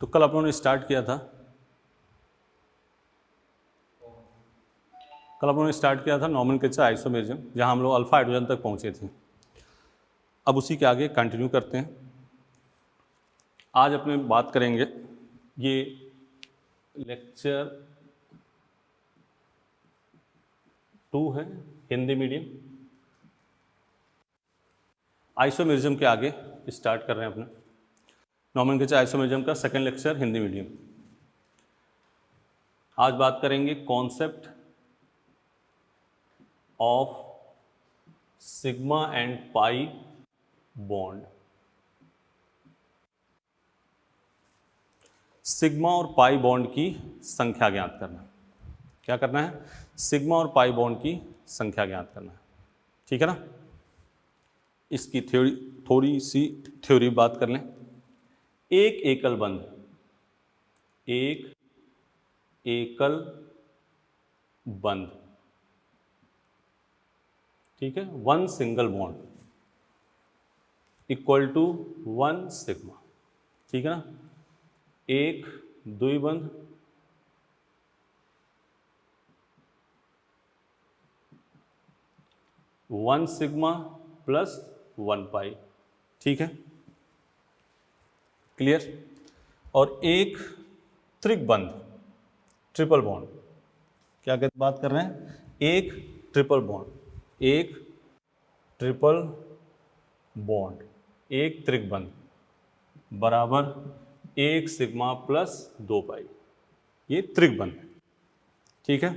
तो कल अपनों ने स्टार्ट किया था नॉमेनक्लेचर आइसोमेरिज्म, जहां हम लोग अल्फा हाइड्रोजन तक पहुंचे थे। अब उसी के आगे कंटिन्यू करते हैं। आज अपने बात करेंगे, ये लेक्चर 2 है, हिंदी मीडियम। आइसोमेरिज्म के आगे स्टार्ट कर रहे हैं अपने नॉमेनक्लेचर आइसोमेरिज्म का सेकंड लेक्चर, हिंदी मीडियम। आज बात करेंगे concept of sigma and pi bond. Sigma और पाई बॉन्ड की संख्या ज्ञात करना। क्या करना है? सिग्मा और पाई बॉन्ड की संख्या ज्ञात करना है। ठीक है ना? इसकी थोड़ी सी थ्योरी बात कर लें। एक एकल बंध, ठीक है, one single bond equal to one sigma. ठीक है ना? एक द्विबंध one sigma plus one pi. ठीक है, क्लियर? और एक त्रिबंध, ट्रिपल बॉन्ड। क्या बात कर रहे हैं? एक ट्रिपल बॉन्ड, एक ट्रिपल बॉन्ड, एक त्रिबंध बराबर एक सिग्मा प्लस दो पाई। ये त्रिबंध है। ठीक है,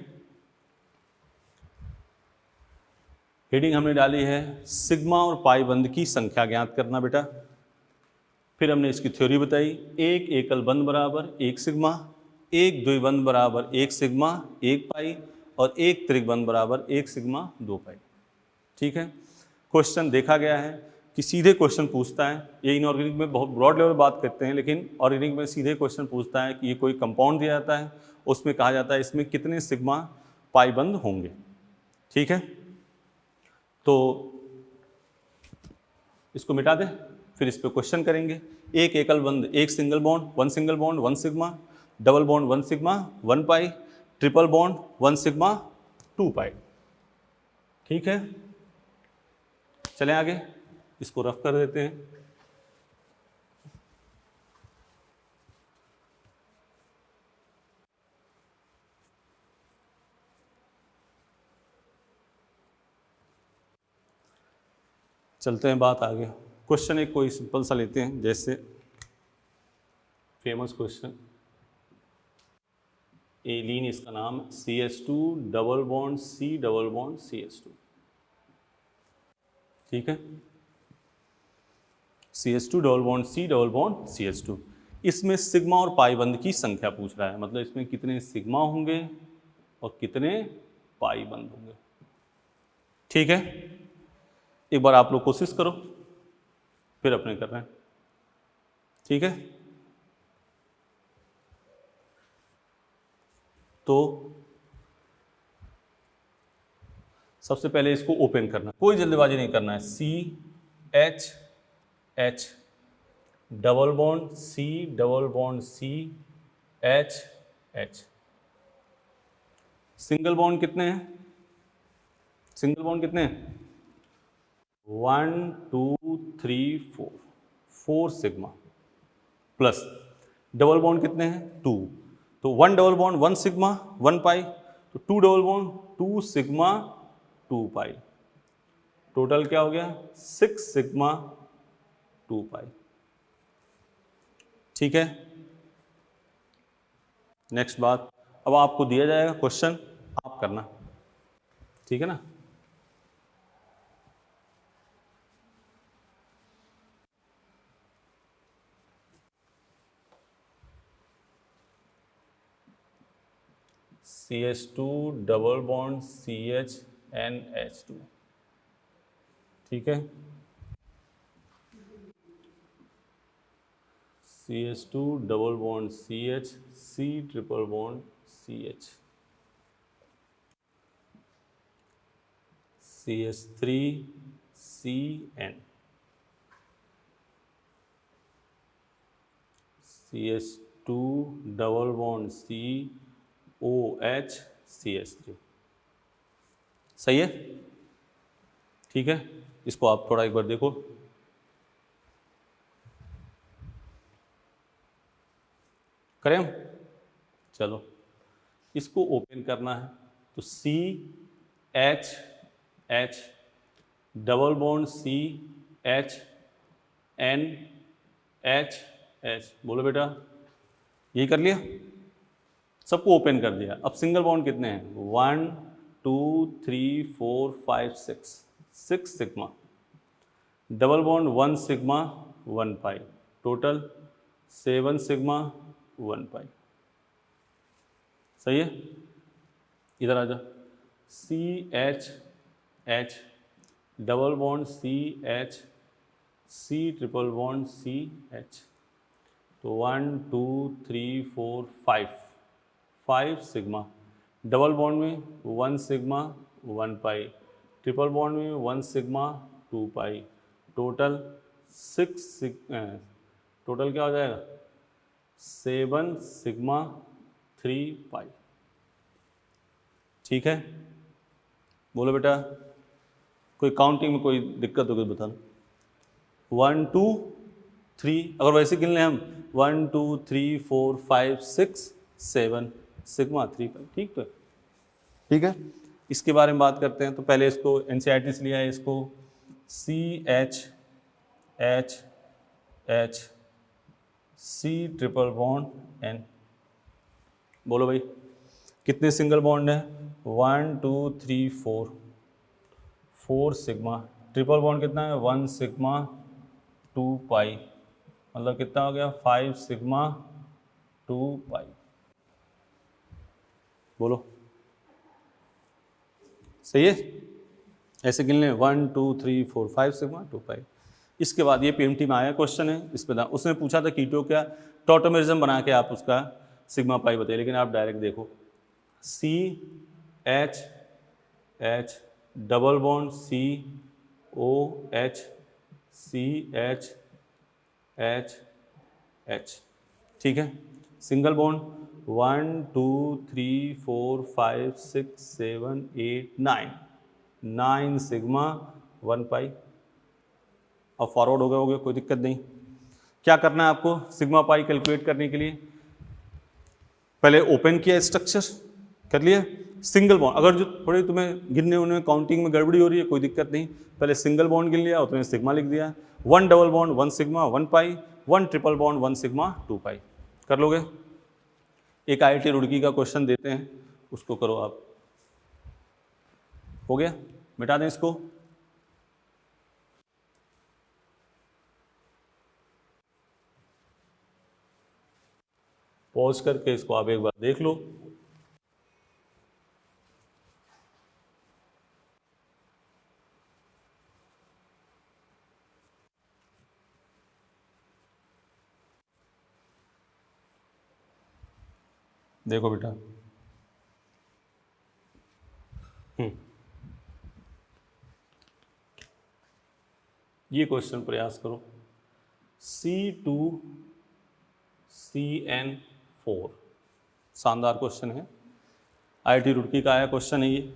हेडिंग हमने डाली है सिग्मा और पाई बंध की संख्या ज्ञात करना बेटा। फिर हमने इसकी थ्योरी बताई, एक एकल बंध बराबर एक सिग्मा, एक द्विबंध बराबर एक सिग्मा एक पाई, और एक त्रिबंध बराबर एक सिग्मा दो पाई। ठीक है, क्वेश्चन देखा गया है कि सीधे क्वेश्चन पूछता है। ये इनऑर्गेनिक में बहुत ब्रॉड लेवल बात करते हैं, लेकिन ऑर्गेनिक में सीधे क्वेश्चन पूछता है कि ये कोई कंपाउंड दिया जाता है, उसमें कहा जाता है इसमें कितने सिग्मा पाई बंध होंगे। ठीक है, तो इसको मिटा दें, फिर इस पर क्वेश्चन करेंगे। एक एकल बंध एक single bond one sigma, double bond one sigma one pi, triple bond one sigma two pi. ठीक है, चलें आगे, इसको रफ कर देते हैं। चलते हैं बात आगे। क्वेश्चन एक कोई सिंपल सा लेते हैं, जैसे फेमस क्वेश्चन, एलीन इसका नाम, CH2 double bond C double bond CH2। ठीक है, CH2 double bond C double bond CH2। इसमें सिग्मा और पाई बंध की संख्या पूछ रहा है, मतलब इसमें कितने सिग्मा होंगे और कितने पाई बंध होंगे। ठीक है, एक बार आप लोग कोशिश करो, फिर अपने कर रहे हैं। ठीक है, तो सबसे पहले इसको ओपन करना, कोई जल्दबाजी नहीं करना है। CH double bond C double bond CH। Single bond कितने हैं? सिंगल बॉन्ड कितने हैं? 1 2 3 4, 4 सिग्मा, प्लस डबल बॉन्ड कितने हैं? 2, तो 1 डबल बॉन्ड 1 सिग्मा 1 पाई, तो 2 double bond 2 sigma 2 pi. Total क्या हो गया? 6 सिग्मा 2 पाई। ठीक है, नेक्स्ट बात, अब आपको दिया जाएगा क्वेश्चन, आप करना। ठीक है ना? CH2 double bond CHNH2। ठीक है, CH2 double bond CH C triple bond CH, CH3 CN, CH 2 double bond COH CH3। सही है, ठीक है। इसको आप थोड़ा एक बार देखो, करें हम? चलो इसको ओपन करना है तो CH डबल बॉन्ड CHNH, बोलो बेटा, यही कर लिया, सबको ओपन कर दिया। अब सिंगल बॉन्ड कितने हैं? 1 2 3 4 5 6 सिग्मा, डबल बॉन्ड 1 सिग्मा 1 पाई, टोटल 7 सिग्मा 1 पाई। सही है, इधर आ जा। CH double bond CH triple bond CH, तो 1 2 3 4 5 सिग्मा, डबल बॉन्ड में 1 सिग्मा 1 पाई, ट्रिपल बॉन्ड में 1 सिग्मा 2 पाई, टोटल टोटल क्या हो जाएगा? 7 सिग्मा 3 पाई। ठीक है, बोलो बेटा, कोई काउंटिंग में कोई दिक्कत हो तो बताना। 1 2 3, अगर वैसे गिन लें हम 1 2 3 4 5 6 7 सिग्मा 3 पाई। ठीक, तो ठीक है, इसके बारे में बात करते हैं। तो पहले इसको NCERT से लिया है, इसको CH C triple bond N। बोलो भाई, कितने सिंगल बॉन्ड है? 1 2 3 4 सिग्मा, ट्रिपल बॉन्ड कितना है? 1 सिग्मा 2 पाई, मतलब कितना हो गया? 5 सिग्मा 2 पाई। बोलो, सही है? ऐसे गिन लें 1 2 3 4 5 सिग्मा 2 पाई। इसके बाद ये PMT में आया क्वेश्चन है, इस पर उसने पूछा था कीटो क्या टॉटोमेरिज्म बना के आप उसका सिग्मा पाई बताइए, लेकिन आप डायरेक्ट देखो CH double bond COH CH, ठीक है। सिंगल बॉन्ड 1 2 3 4 5 6 7 8 9 सिग्मा 1 पाई। अब फॉरवर्ड हो गए, कोई दिक्कत नहीं। क्या करना है आपको सिग्मा पाई कैलकुलेट करने के लिए? पहले ओपन किया स्ट्रक्चर, कर लिया। सिंगल बॉन्ड, अगर जो थोड़े तुम्हें गिनने उनमें काउंटिंग में गड़बड़ी हो रही है, कोई दिक्कत नहीं, पहले सिंगल बॉन्ड गिन लिया और तुम्हें सिग्मा लिख दिया। 1 डबल बॉन्ड 1 सिग्मा 1 पाई, 1 ट्रिपल बॉन्ड 1 सिग्मा 2 पाई। कर लोगे? एक IIT रुड़की का क्वेश्चन देते हैं, उसको करो आप। हो गया, मिटा दें इसको। पॉज करके इसको आप एक बार देख लो। देखो बेटा, ये क्वेश्चन प्रयास करो। C2CN4, शानदार क्वेश्चन है, IIT रुड़की का आया क्वेश्चन है ये,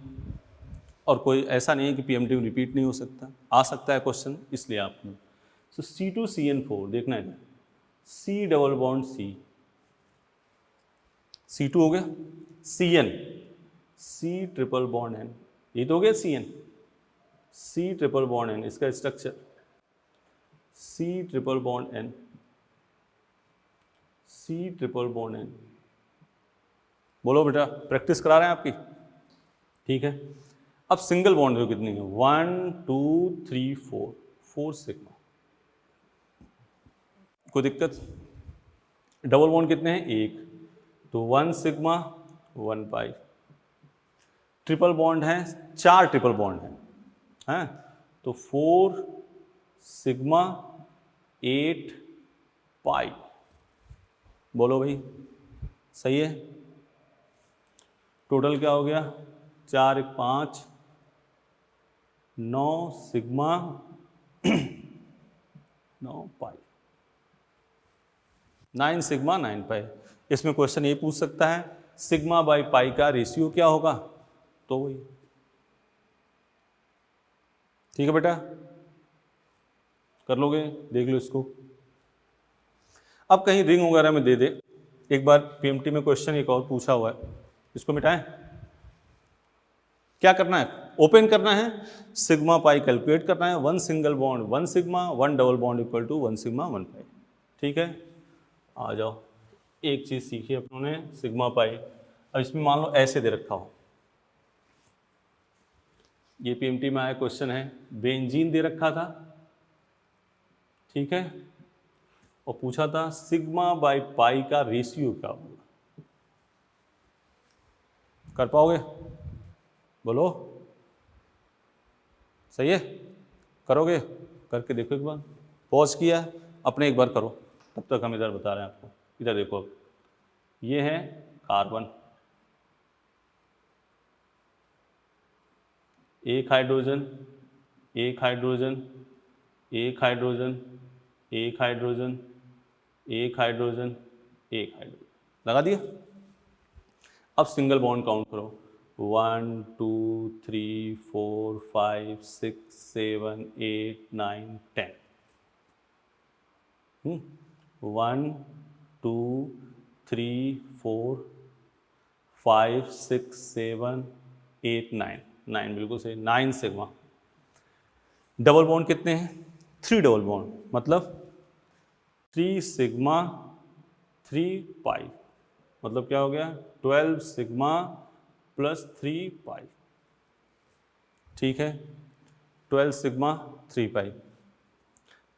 और कोई ऐसा नहीं है कि PMT में रिपीट नहीं हो सकता, आ सकता है क्वेश्चन, इसलिए आपने तो C2CN4 देखना है। C डबल बॉन्ड C2 हो गया, CN C triple bond N, ये तो हो गया CN C triple bond N, इसका structure C triple bond N C triple bond N। बोलो बेटा, प्रैक्टिस करा रहे हैं आपकी, ठीक है। अब सिंगल बॉन्ड जो कितनी है? 1 2 3 4 सिग्मा, कोई दिक्कत? डबल बॉन्ड कितने हैं? 1, तो 1 सिग्मा 1 पाई। ट्रिपल बॉन्ड है, 4 ट्रिपल बॉन्ड हैं, तो 4 सिग्मा 8 पाई। बोलो भाई, सही है? टोटल क्या हो गया? 4 1 5 9 सिग्मा 9 पाई। 9 सिग्मा 9 पाई। इसमें क्वेश्चन ये पूछ सकता है सिग्मा बाई पाई का रेशियो क्या होगा, तो वही। ठीक है बेटा, कर लोगे, देख लो इसको। अब कहीं रिंग वगैरह में दे दे, एक बार पीएमटी में क्वेश्चन एक और पूछा हुआ है, इसको मिटाएं। क्या करना है, ओपन करना है, सिग्मा पाई कैलकुलेट करना है, 1 single bond 1 sigma, 1 double bond equal to 1 sigma 1 pi. ठीक है, आ जाओ, एक चीज़ सीखी अपनों ने, सिग्मा पाई। अब इसमें मान लो ऐसे दे रखा हो, ये पीएमटी में आया क्वेश्चन है, बेंजीन दे रखा था, ठीक है, और पूछा था सिग्मा बाई पाई का रेशियो क्या होगा। कर पाओगे, बोलो, सही है, करोगे, करके देखो एक बार, पॉज किया अपने, एक बार करो, तब तक हम इधर बता रहे हैं आपको। इधर देखो, ये है कार्बन, एक हाइड्रोजन, एक हाइड्रोजन, एक हाइड्रोजन, एक हाइड्रोजन, एक हाइड्रोजन, एक हाइड्रोजन, लगा दिया। अब सिंगल बॉन्ड काउंट करो, 1 2 3 4 5 6 7 8 9 10। 1 2 3 4 5 6 7 8 9, 9 बिल्कुल सही, 9 सिग्मा। डबल बॉन्ड कितने हैं, 3 डबल बॉन्ड, मतलब 3 सिग्मा 3 पाई, मतलब क्या हो गया, 12 सिग्मा प्लस 3 पाई। ठीक है, 12 सिग्मा 3 पाई।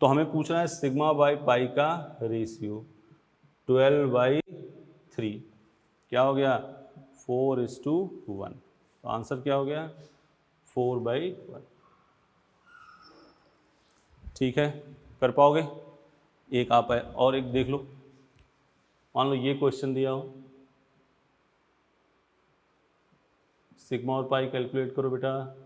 तो हमें पूछना है सिग्मा बाई पाई का रेशियो, 12/3, क्या हो गया, 4:1। तो आंसर क्या हो गया, 4/1। ठीक है, कर पाओगे, एक आप है और एक देख लो। मान लो ये क्वेश्चन दिया हो, सिग्मा और पाई कैलकुलेट करो बेटा।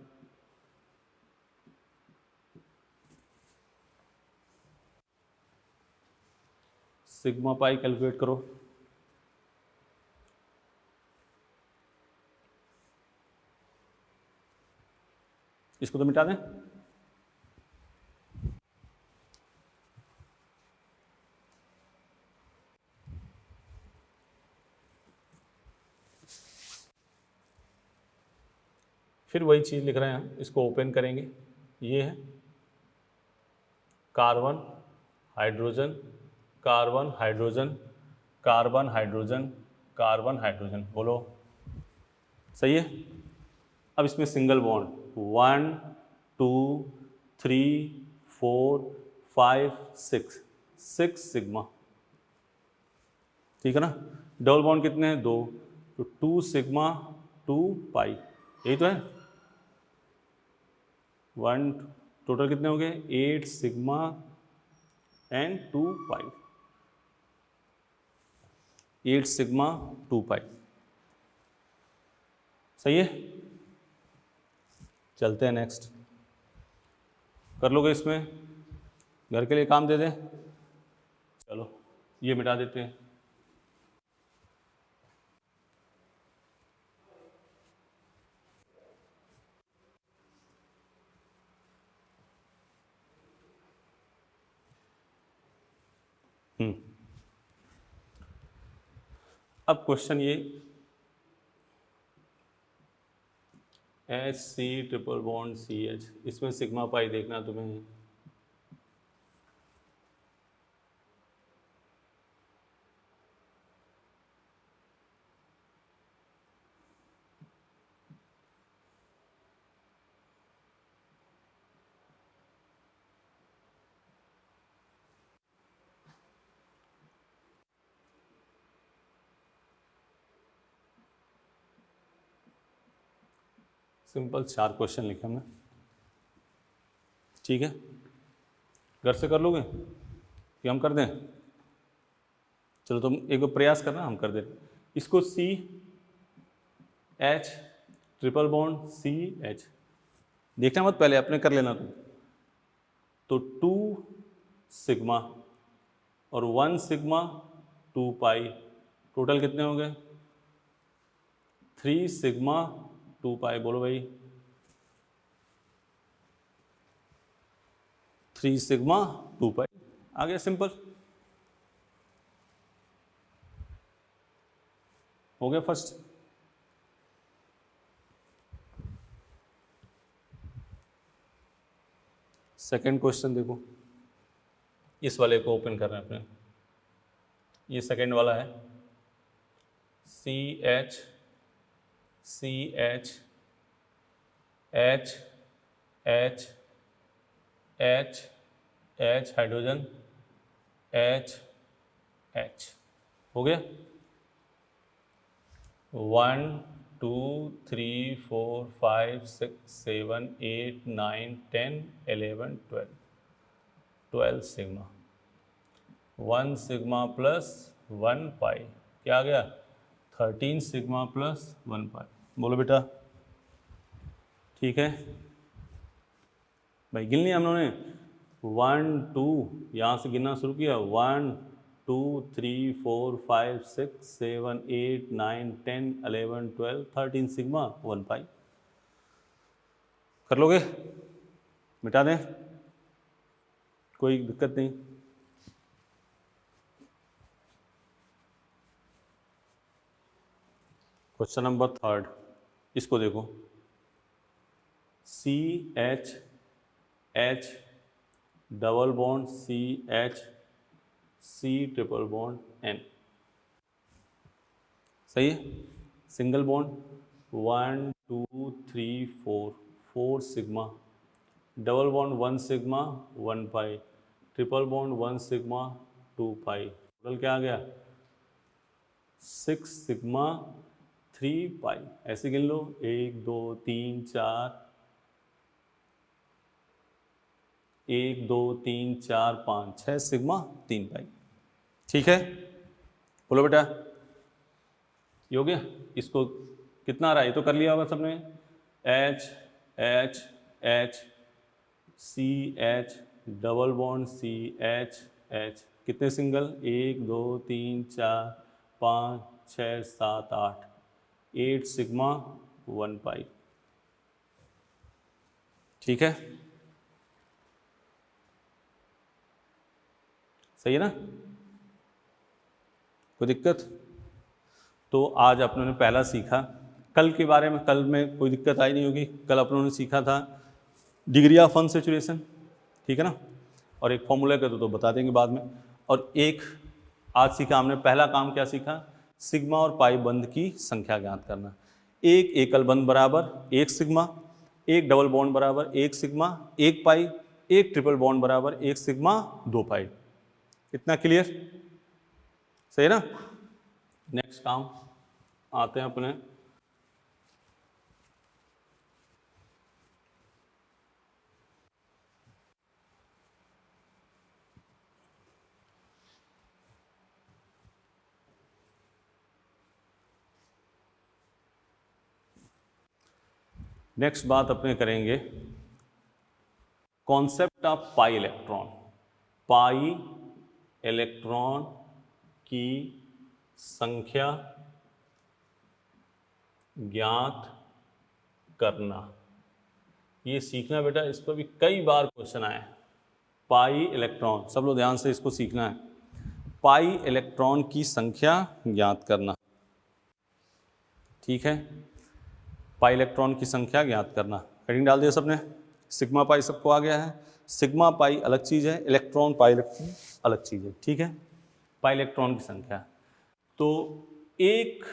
सिग्मा पाई कैलकुलेट करो। इसको तो मिटा दें, फिर वही चीज़ लिख रहे हैं हम, इसको ओपन करेंगे। ये है carbon hydrogen, carbon hydrogen, carbon hydrogen, carbon hydrogen, बोलो सही है। अब इसमें सिंगल बॉन्ड 1 2 3 4 5 6 सिग्मा, ठीक है ना। डबल बॉन्ड कितने हैं, 2, तो 2 सिग्मा 2 पाई, यही तो है। 1 टोटल कितने हो गए, 8 सिग्मा एंड 2 पाई, 8 सिग्मा 2 पाई, सही है। चलते हैं नेक्स्ट, कर लोगे इसमें, घर के लिए काम दे दें। चलो ये मिटा देते हैं। अब क्वेश्चन ये, HC ट्रिपल बॉन्ड CH, इसमें सिग्मा पाई देखना तुम्हें। सिंपल 4 क्वेश्चन लिखे हमने, ठीक है। घर से कर लोगे कि हम कर दें, चलो तुम एक बार प्रयास करना, हम कर दें। इसको CH ट्रिपल बॉन्ड CH देखना मत, पहले अपने कर लेना तुम। तो 2 सिग्मा और 1 सिग्मा 2 पाई, टोटल कितने हो गए 3 सिग्मा 2 पाई, बोलो भाई 3 सिग्मा 2 पाई, आ गया, सिंपल हो गया फर्स्ट। सेकंड क्वेश्चन देखो, इस वाले को ओपन कर रहे हैं अपने, ये सेकंड वाला है, C H H H H hydrogen H हो गया। 1 2 3 4 5 6 7 8 9 10 11 12 सिग्मा, 1 सिग्मा प्लस 1 पाई, क्या आ गया 13 सिग्मा प्लस 1 पाई, बोलो बेटा ठीक है भाई। गिन लिया हम लोगने 1 2, यहाँ से गिनना शुरू किया 1 2 3 4 5 6 7 8 9 10 11 12 13 सिग्मा 1 पाई, कर लोगे, मिटा दें, कोई दिक्कत नहीं। क्वेश्चन नंबर थर्ड, इसको देखो, C H double bond C H C triple bond N, सही है, single bond 1 2 3 4 sigma, double bond 1 sigma 1 pi, triple bond 1 sigma 2 pi, total क्या आ गया 6 सिग्मा 3 पाई, ऐसे गिन लो 1 2 3 4 1 2 3 4 5 6 सिग्मा 3 पाई, ठीक है, बोलो बेटा ये हो गया। इसको कितना आ रहा है, ये तो कर लिया होगा सबने, H H H C H double bond C H H, कितने सिंगल 1 2 3 4 5 6 7 8 8 सिग्मा 1 पाई, ठीक है, सही है ना, कोई दिक्कत। तो आज अपन ने पहला सीखा, कल के बारे में कल में कोई दिक्कत आई नहीं होगी, कल अपन ने सीखा था डिग्री ऑफ अनसैचुरेशन, ठीक है ना, और एक फॉर्मूला का तो बता देंगे बाद में, और एक आज सीखा हमने, पहला काम क्या सीखा, सिग्मा और पाई बंध की संख्या ज्ञात करना, एक एकल बंध बराबर 1 सिग्मा, एक डबल बॉन्ड बराबर 1 सिग्मा 1 पाई, एक ट्रिपल बॉन्ड बराबर 1 सिग्मा 2 पाई, इतना क्लियर, सही है ना। नेक्स्ट काम आते हैं अपने नेक्स्ट बात अपने करेंगे concept of pi electron, pi electron की संख्या ज्ञात करना, ये सीखना बेटा, इस पर भी कई बार क्वेश्चन आए, पाई इलेक्ट्रॉन, सब लोग ध्यान से इसको सीखना है, पाई इलेक्ट्रॉन की संख्या ज्ञात करना, ठीक है, पाई इलेक्ट्रॉन की संख्या ज्ञात करना, हेडिंग डाल दिया सबने, सिग्मा पाई सबको आ गया है, सिग्मा पाई अलग चीज़ है, इलेक्ट्रॉन पाई इलेक्ट्रॉन अलग चीज़ है, ठीक है, पाई इलेक्ट्रॉन की संख्या, तो एक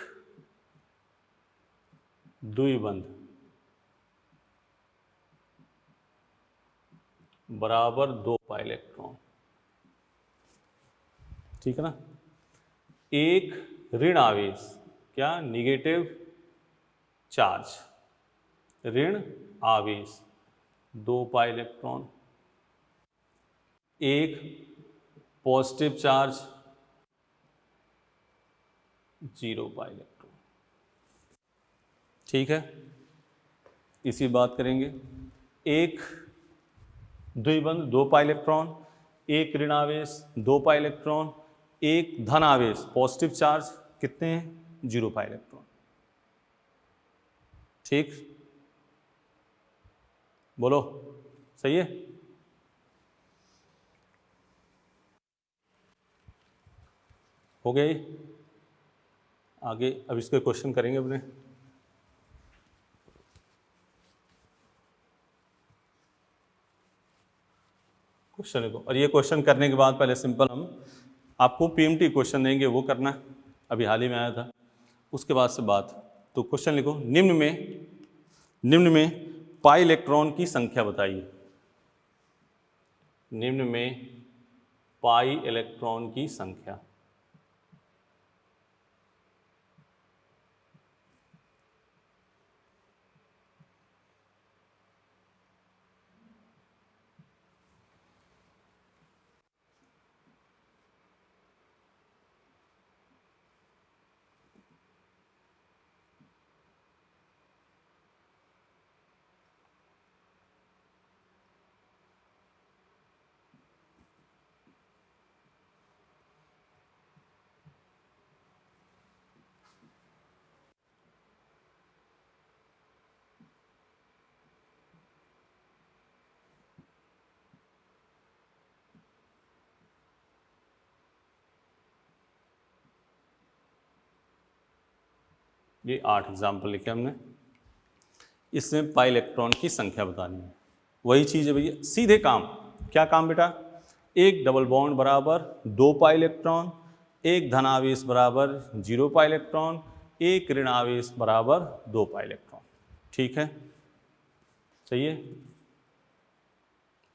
द्विबंध बराबर 2 पाई इलेक्ट्रॉन, ठीक है ना, एक ऋण आवेश, क्या निगेटिव चार्ज, ऋण आवेश 2 पाई इलेक्ट्रॉन, एक पॉजिटिव चार्ज 0 पाई इलेक्ट्रॉन, ठीक है, इसी बात करेंगे, एक द्विबंध 2 पाई इलेक्ट्रॉन, एक ऋण आवेश 2 पाई इलेक्ट्रॉन, एक धन आवेश पॉजिटिव चार्ज कितने हैं 0 पाई इलेक्ट्रॉन। ठीक, बोलो सही है। हो गया ये। आगे अब इसके क्वेश्चन करेंगे अपने। क्वेश्चन लिखो, और ये क्वेश्चन करने के बाद पहले सिंपल हम आपको पीएमटी क्वेश्चन देंगे, वो करना है, अभी हाल ही में आया था। उसके बाद से बात, तो क्वेश्चन लिखो, निम्न में पाई इलेक्ट्रॉन की संख्या बताइए। निम्न में पाई इलेक्ट्रॉन की संख्या। ये 8 एग्जाम्पल लिखे हमने, इसमें पाई इलेक्ट्रॉन की संख्या बतानी है। वही चीज़ है भैया, सीधे काम। क्या काम बेटा, एक डबल बॉन्ड बराबर 2 पाई इलेक्ट्रॉन, एक धनावेश बराबर 0 पाई इलेक्ट्रॉन, एक ऋण आवेश बराबर 2 पाई इलेक्ट्रॉन। ठीक है, सही है।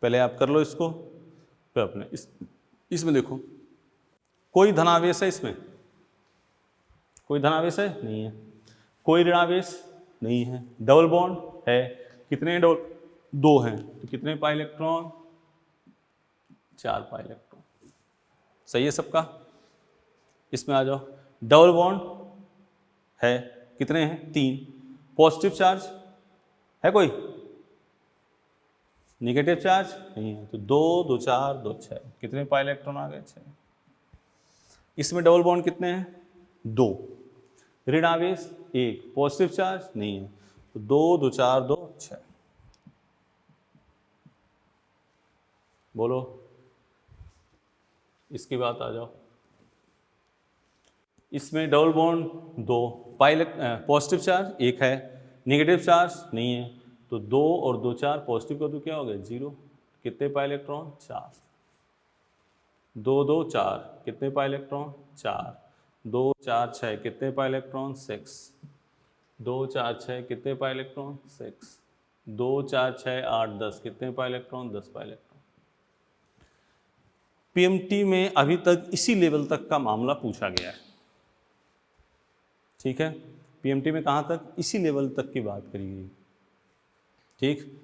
पहले आप कर लो इसको, फिर अपने इसमें देखो, कोई धनावेश है इसमें? कोई धनावेश है? नहीं है। कोई ऋणावेश? नहीं है। डबल बॉन्ड है, कितने डबल? 2 हैं, तो कितने पाई इलेक्ट्रॉन? 4 pi electron. सही है सबका? इसमें आ जाओ, डबल बॉन्ड है, कितने हैं? 3। पॉजिटिव चार्ज है कोई? नेगेटिव चार्ज नहीं है, तो 2 2 4 2 6, कितने पाई इलेक्ट्रॉन आ गए? 6। इसमें डबल बॉन्ड कितने हैं? 2। ऋण आवेश 1, पॉजिटिव चार्ज नहीं है, तो 2 2 4 2 6। बोलो, इसकी बात आ जाओ। इसमें डबल बॉन्ड 2, पाई पॉजिटिव चार्ज 1 है, नेगेटिव चार्ज नहीं है, तो 2 और 2 4, पॉजिटिव का तो क्या हो गया? 0। कितने पाई इलेक्ट्रॉन? 4। 2 2 4, कितने पाई इलेक्ट्रॉन? 4। 2 4 6, कितने पाई इलेक्ट्रॉन? 6। 2 4 6, कितने पाई इलेक्ट्रॉन? 6। 2 4 6 8 10, कितने pi electron? 10 pi electron. PMT में अभी तक इसी लेवल तक का मामला पूछा गया है। ठीक है, पीएमटी में कहाँ तक? इसी लेवल तक की बात करी गई। ठीक,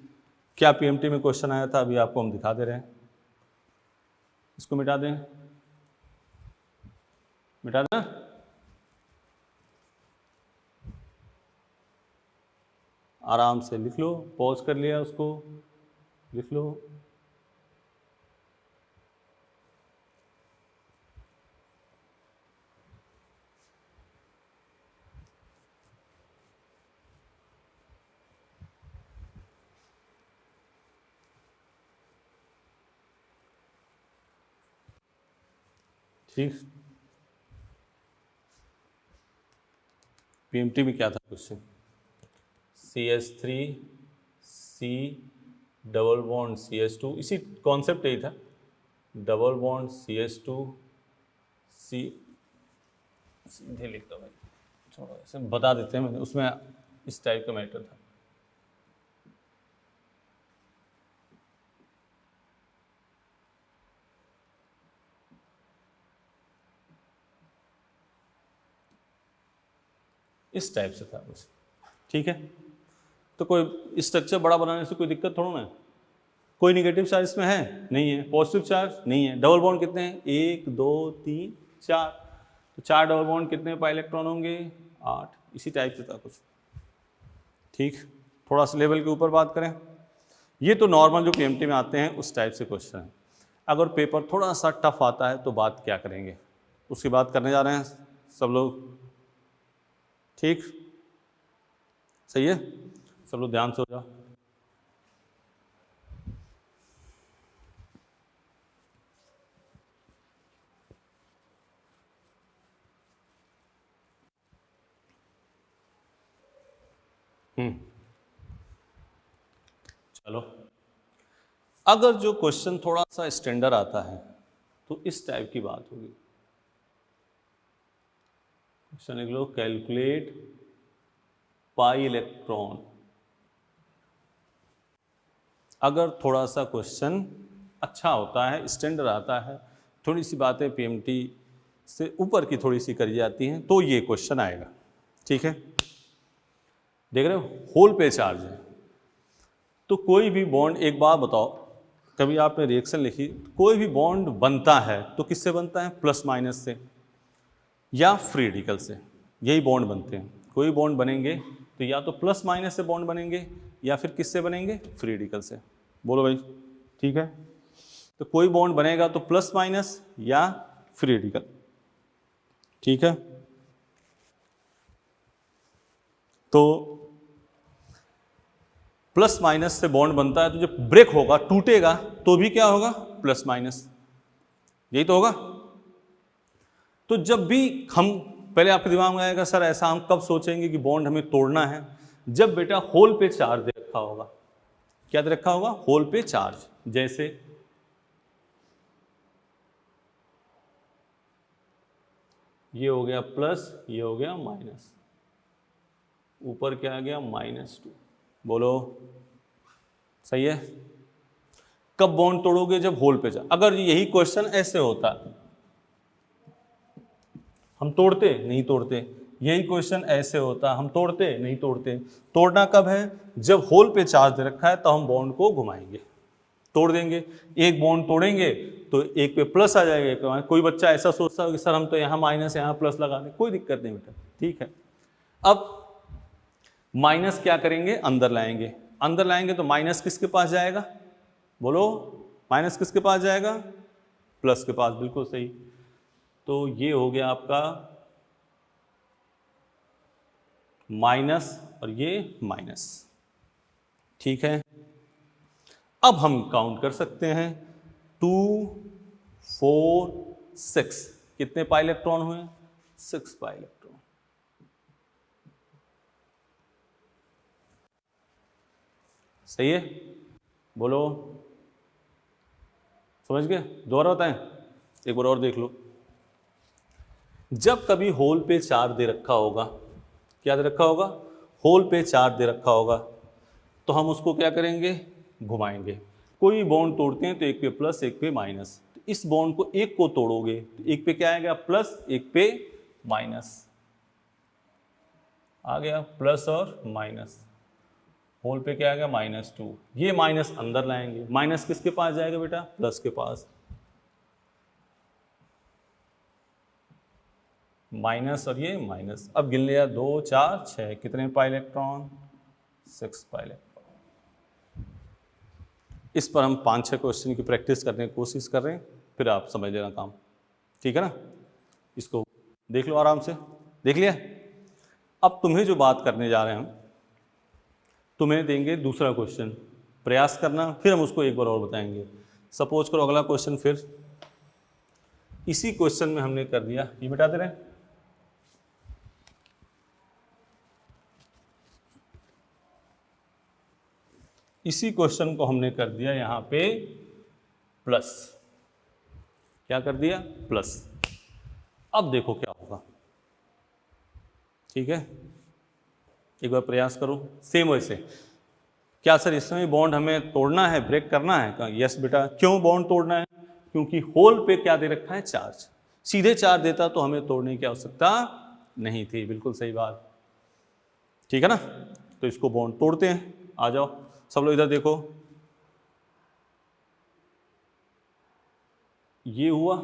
क्या पीएमटी में क्वेश्चन आया था, अभी आपको हम दिखा दे रहे हैं। इसको मिटा दें, मिटा देना। आराम से लिख लो, पॉज कर लिया उसको, लिख लो। ठीक, पीएमटी में क्या था question? CH3 C double bond CH2, इसी कॉन्सेप्ट यही था, डबल बॉन्ड CH2 C। सीधे लिख दो भाई, छोड़ो ऐसे बता देते हैं, मैंने उसमें इस टाइप का मैटर था। इस टाइप से था कुछ। ठीक है, तो कोई स्ट्रक्चर बड़ा बनाने से कोई दिक्कत थोड़ा ना है। कोई निगेटिव चार्ज इसमें है? नहीं है। पॉजिटिव चार्ज नहीं है। डबल बॉन्ड कितने हैं? 1 2 3 4, तो 4 डबल बॉन्ड कितने पाई इलेक्ट्रॉन होंगे? 8। इसी टाइप से था कुछ। ठीक, थोड़ा सा लेवल के ऊपर बात करें, ये तो नॉर्मल जो पीएमटी में आते हैं उस टाइप से क्वेश्चन है। अगर पेपर थोड़ा सा टफ आता है तो बात क्या करेंगे? उसकी बात करने जा रहे हैं सब लोग। ठीक, सही है, सब लोग ध्यान से हो जाओ। चलो, अगर जो क्वेश्चन थोड़ा सा स्टैंडर्ड आता है तो इस टाइप की बात होगी। क्वेश्चन लिख लो, कैलकुलेट पाई इलेक्ट्रॉन। अगर थोड़ा सा क्वेश्चन अच्छा होता है, स्टैंडर्ड आता है, थोड़ी सी बातें पीएमटी से ऊपर की थोड़ी सी करी जाती हैं, तो ये क्वेश्चन आएगा। ठीक है, देख रहे हो, होल पे चार्ज है, तो कोई भी बॉन्ड, एक बात बताओ, कभी आपने रिएक्शन लिखी, कोई भी बॉन्ड बनता है तो किससे बनता है? प्लस माइनस से या फ्री रेडिकल से, यही बॉन्ड बनते हैं। कोई बॉन्ड बनेंगे तो या तो प्लस माइनस से बॉन्ड बनेंगे या फिर किससे बनेंगे? फ्री रेडिकल से। बोलो भाई, ठीक है, तो कोई बॉन्ड बनेगा तो प्लस माइनस या फ्री रेडिकल। ठीक है, तो प्लस माइनस से बॉन्ड बनता है, तो जब ब्रेक होगा, टूटेगा, तो भी क्या होगा? प्लस माइनस, यही तो होगा। तो जब भी हम, पहले आपके दिमाग में आएगा सर ऐसा हम कब सोचेंगे कि बॉन्ड हमें तोड़ना है? जब बेटा होल पे चार्ज दे रखा होगा। क्या दे रखा होगा? होल पे चार्ज। जैसे ये हो गया प्लस, ये हो गया माइनस, ऊपर क्या आ गया? -2। बोलो, सही है। कब बॉन्ड तोड़ोगे? जब होल पे चार्ज। अगर यही क्वेश्चन ऐसे होता, हम तोड़ते नहीं तोड़ते, यही क्वेश्चन ऐसे होता, हम तोड़ते नहीं तोड़ते। तोड़ना कब है? जब होल पे चार्ज दे रखा है, तो हम बॉन्ड को घुमाएंगे, तोड़ देंगे। एक बॉन्ड तोड़ेंगे तो एक पे प्लस आ जाएगा, एक पे। कोई बच्चा ऐसा सोचता है कि सर हम तो यहाँ माइनस यहाँ प्लस लगा दें, कोई दिक्कत नहीं बेटा, ठीक है। अब माइनस क्या करेंगे? अंदर लाएंगे। अंदर लाएंगे तो माइनस किसके पास जाएगा? बोलो, माइनस किसके पास जाएगा? प्लस के पास, बिल्कुल सही। तो ये हो गया आपका माइनस और ये माइनस, ठीक है। अब हम काउंट कर सकते हैं, 2, 4, 6, कितने पाई इलेक्ट्रॉन हुए? 6 पाई इलेक्ट्रॉन। सही है, बोलो, समझ गए? दोबारा बताएं, एक बार और देख लो। जब कभी होल पे चार्ज दे रखा होगा, क्या दे रखा होगा? होल पे चार्ज दे रखा होगा, तो हम उसको क्या करेंगे? घुमाएंगे। कोई बॉन्ड तोड़ते हैं तो एक पे प्लस एक पे माइनस, तो इस बॉन्ड को एक को तोड़ोगे तो एक पे क्या आएगा? प्लस, एक पे माइनस आ गया, प्लस और माइनस। होल पे क्या आ गया? -2। ये माइनस अंदर लाएंगे, माइनस किसके पास जाएगा बेटा? प्लस के पास। माइनस और ये माइनस, अब गिन लिया, 2, 4, 6, कितने पाई इलेक्ट्रॉन? 6 pi electron. इस पर हम 5-6 क्वेश्चन की प्रैक्टिस करने की कोशिश कर रहे हैं, फिर आप समझ लेना काम, ठीक है ना। इसको देख लो आराम से, देख लिया। अब तुम्हें जो बात करने जा रहे हैं हम, तुम्हें देंगे दूसरा क्वेश्चन, प्रयास करना, फिर हम उसको एक बार और बताएंगे। सपोज करो अगला क्वेश्चन फिर इसी क्वेश्चन में हमने कर दिया, ये मिटा दे रहे हैं, इसी क्वेश्चन को हमने कर दिया यहाँ पे प्लस। क्या कर दिया? प्लस। अब देखो क्या होगा, ठीक है, एक बार प्रयास करो सेम वैसे। क्या सर इसमें बॉन्ड हमें तोड़ना है, ब्रेक करना है? कहा यस बेटा। क्यों बॉन्ड तोड़ना है? क्योंकि होल पे क्या दे रखा है? चार्ज। सीधे चार्ज देता तो हमें तोड़ने की आवश्यकता नहीं थी, बिल्कुल सही बात, ठीक है ना। तो इसको बॉन्ड तोड़ते हैं, आ जाओ सब लोग इधर देखो। ये हुआ,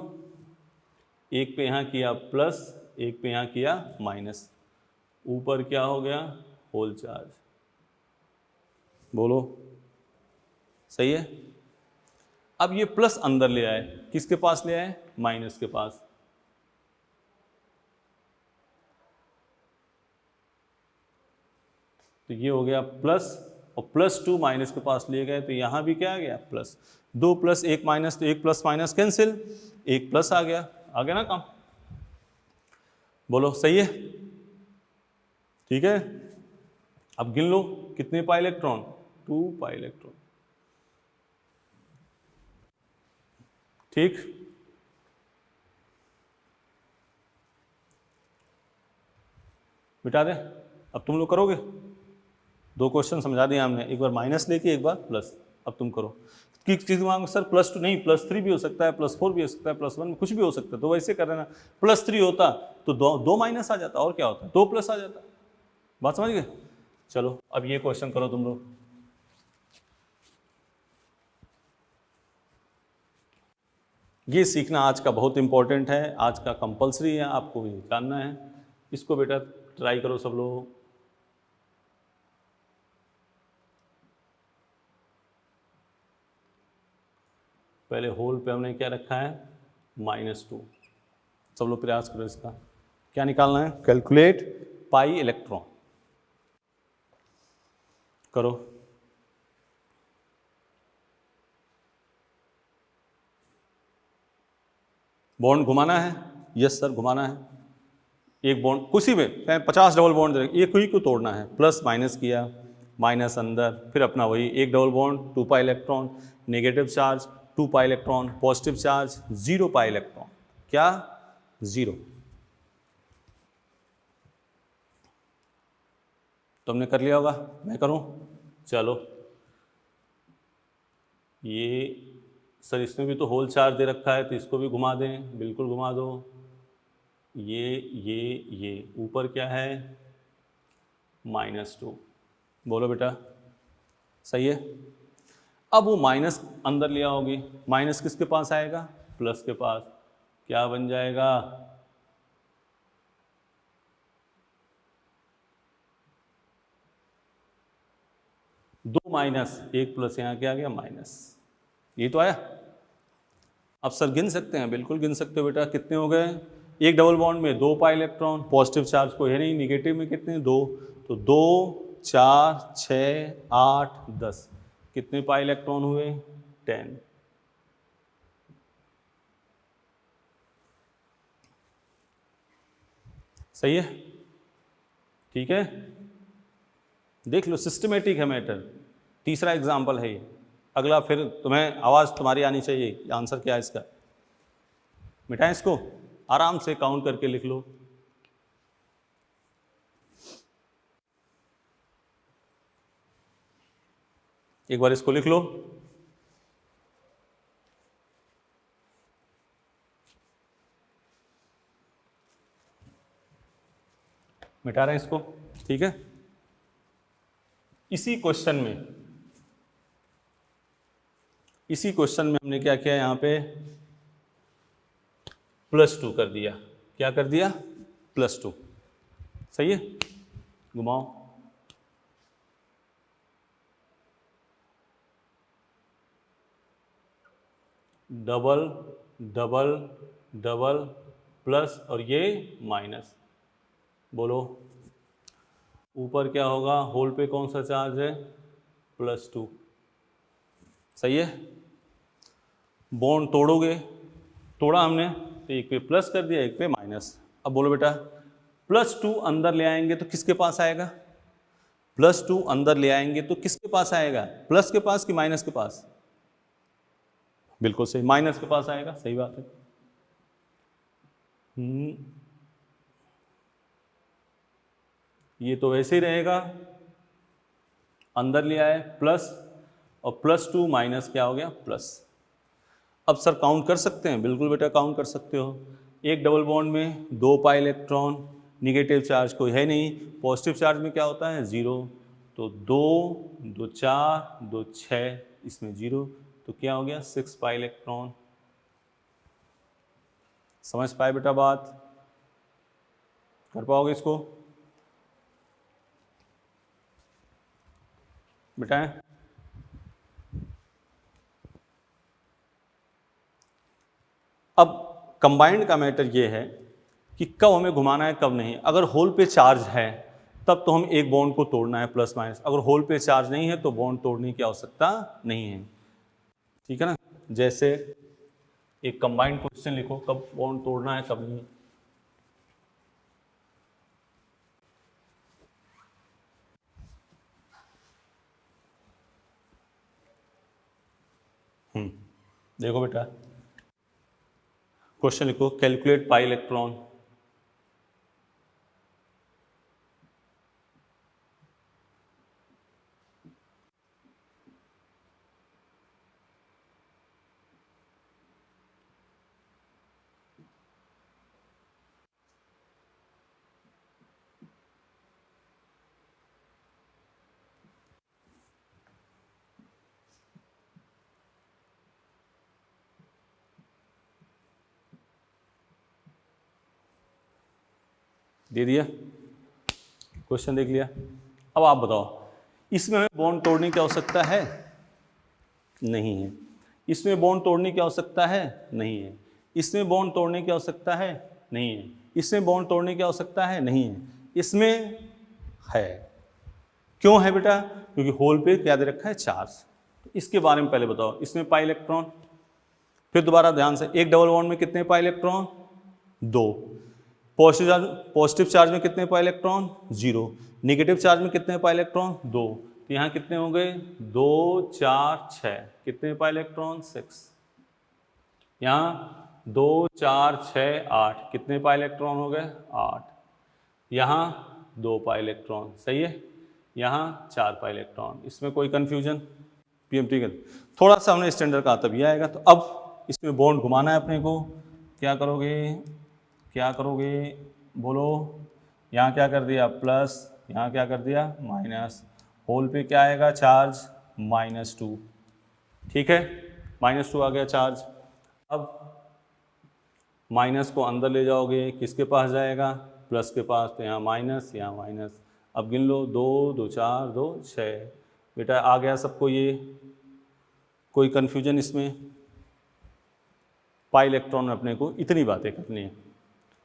एक पे यहाँ किया प्लस, एक पे यहाँ किया माइनस, ऊपर क्या हो गया? Hole charge. बोलो, सही है। अब ये प्लस अंदर ले आए, किसके पास ले आए? माइनस के पास। तो ये हो गया प्लस, और +2 माइनस के पास लिए गए तो यहाँ भी क्या आ गया प्लस। 2 + 1 माइनस, तो 1 प्लस माइनस कैंसिल, 1 प्लस आ गया ना काम। बोलो सही है? ठीक है, अब गिन लो कितने पाई इलेक्ट्रॉन, 2 पाई इलेक्ट्रॉन। ठीक, मिटा दे। अब तुम लोग करोगे, 2 क्वेश्चन समझा दिए हमने, एक बार माइनस लेके एक बार प्लस। अब तुम करो। किस चीज मांगो सर? +2 नहीं, +3 भी हो सकता है, +4 भी हो सकता है, +1 कुछ भी हो सकता है, तो वैसे कर रहे ना। +3 होता तो 2 माइनस आ जाता, और क्या होता, 2 प्लस आ जाता। बात समझ गए? चलो अब ये क्वेश्चन करो तुम लोग। ये सीखना आज का बहुत इंपॉर्टेंट है, आज का कंपलसरी है, आपको ये जानना है। इसको बेटा ट्राई करो सब लोग। पहले होल पे हमने क्या रखा है, -2। सब लोग प्रयास करो इसका। क्या निकालना है? कैलकुलेट पाई इलेक्ट्रॉन करो। बॉन्ड घुमाना है? यस सर घुमाना है। एक बॉन्ड कुछ भी, 50 डबल बॉन्ड दे, एक ही को तोड़ना है। प्लस माइनस किया, माइनस अंदर, फिर अपना वही एक double bond, 2 pi electron, negative charge 2 pi electron, positive charge 0 pi electron. क्या? 0। तुमने कर लिया होगा, मैं करूं? चलो, ये सर इसमें भी तो होल चार्ज दे रखा है, तो इसको भी घुमा दें, बिल्कुल घुमा दो। ये ऊपर क्या है, -2। बोलो बेटा सही है? अब वो माइनस अंदर लिया होगी, माइनस किसके पास आएगा, प्लस के पास। क्या बन जाएगा, दो माइनस, एक प्लस, यहाँ क्या आ गया माइनस। ये तो आया। अब सर गिन सकते हैं, बिल्कुल गिन सकते हो बेटा। कितने हो गए? एक डबल बॉन्ड में 2 पाई इलेक्ट्रॉन, पॉजिटिव चार्ज को है नहीं, निगेटिव में कितने, 2, तो 2 4 6 8 10, कितने पाई इलेक्ट्रॉन हुए, 10। सही है? ठीक है, देख लो, सिस्टमेटिक है मैटर। तीसरा एग्जाम्पल है ये। अगला फिर तुम्हें आवाज़ तुम्हारी आनी चाहिए, आंसर क्या है इसका। मिटाएं इसको, आराम से काउंट करके लिख लो। एक बार इसको लिख लो। मिटा रहे हैं इसको, ठीक है। इसी क्वेश्चन में हमने क्या किया, यहाँ पे +2 कर दिया। क्या कर दिया? +2। सही है? घुमाओ। डबल डबल डबल प्लस और ये माइनस। बोलो ऊपर क्या होगा, होल पे कौन सा चार्ज है, +2। सही है? बॉन्ड तोड़ोगे, तोड़ा हमने तो एक पे प्लस कर दिया, एक पे माइनस। अब बोलो बेटा, +2 अंदर ले आएंगे तो किसके पास आएगा, +2 अंदर ले आएंगे तो किसके पास आएगा, प्लस के पास कि माइनस के पास? बिल्कुल सही, माइनस के पास आएगा। सही बात है। ये तो वैसे ही रहेगा, अंदर ले आए प्लस, और +2 माइनस क्या हो गया, प्लस। अब सर काउंट कर सकते हैं? बिल्कुल बेटा काउंट कर सकते हो। एक डबल बॉन्ड में 2 पाई इलेक्ट्रॉन, निगेटिव चार्ज कोई है नहीं, पॉजिटिव चार्ज में क्या होता है, 0। तो 2 2 4 2 6, इसमें 0, तो क्या हो गया, 6 पाई इलेक्ट्रॉन। समझ पाए बेटा बात? कर पाओगे इसको? बेटाएं, अब कंबाइंड का मैटर ये है कि कब हमें घुमाना है कब नहीं। अगर होल पे चार्ज है तब तो हम एक बॉन्ड को तोड़ना है प्लस माइनस। अगर होल पे चार्ज नहीं है तो बॉन्ड तोड़ने की आवश्यकता नहीं है, ठीक है ना। जैसे एक कंबाइंड क्वेश्चन लिखो, कब बॉन्ड तोड़ना है कब नहीं। देखो बेटा, क्वेश्चन लिखो, कैलकुलेट पाई इलेक्ट्रॉन। दे दिया, क्वेश्चन देख लिया। अब आप बताओ, इसमें हमें बॉन्ड तोड़ने की आवश्यकता है? नहीं है। इसमें बॉन्ड तोड़ने की आवश्यकता है? नहीं है। इसमें बॉन्ड तोड़ने की आवश्यकता है? नहीं है। इसमें बॉन्ड तोड़ने की आवश्यकता है? नहीं है। इसमें है। क्यों है बेटा? क्योंकि होल पे क्या दे रखा है? चार्ज। तो इसके बारे में पहले बताओ। इसमें पाई इलेक्ट्रॉन, फिर दोबारा ध्यान से, एक डबल बॉन्ड में कितने पाई इलेक्ट्रॉन? 2। पॉजिटिव चार्ज में कितने पाई इलेक्ट्रॉन? 0। नेगेटिव चार्ज में कितने पाई इलेक्ट्रॉन? 2। तो यहाँ कितने हो गए? 2 4 6। कितने पाई इलेक्ट्रॉन? 6। यहाँ 2 4 6 8। कितने पाई इलेक्ट्रॉन हो गए? 8। यहाँ 2 पाई इलेक्ट्रॉन, सही है। यहाँ 4 पाई इलेक्ट्रॉन। इसमें कोई कन्फ्यूजन? पीएमटी का थोड़ा सा हमने स्टैंडर्ड का तब यह आएगा। तो अब इसमें बॉन्ड घुमाना है अपने को। क्या करोगे? क्या करोगे? बोलो। यहाँ क्या कर दिया? प्लस। यहाँ क्या कर दिया? माइनस। होल पे क्या आएगा? चार्ज -2। ठीक है, -2 आ गया चार्ज। अब माइनस को अंदर ले जाओगे, किसके पास जाएगा? प्लस के पास। तो यहाँ माइनस, यहाँ माइनस। अब गिन लो, 2 2 4 2 6। बेटा आ गया सबको ये? कोई कन्फ्यूजन इसमें? पाई इलेक्ट्रॉन में अपने को इतनी बातें करनी है।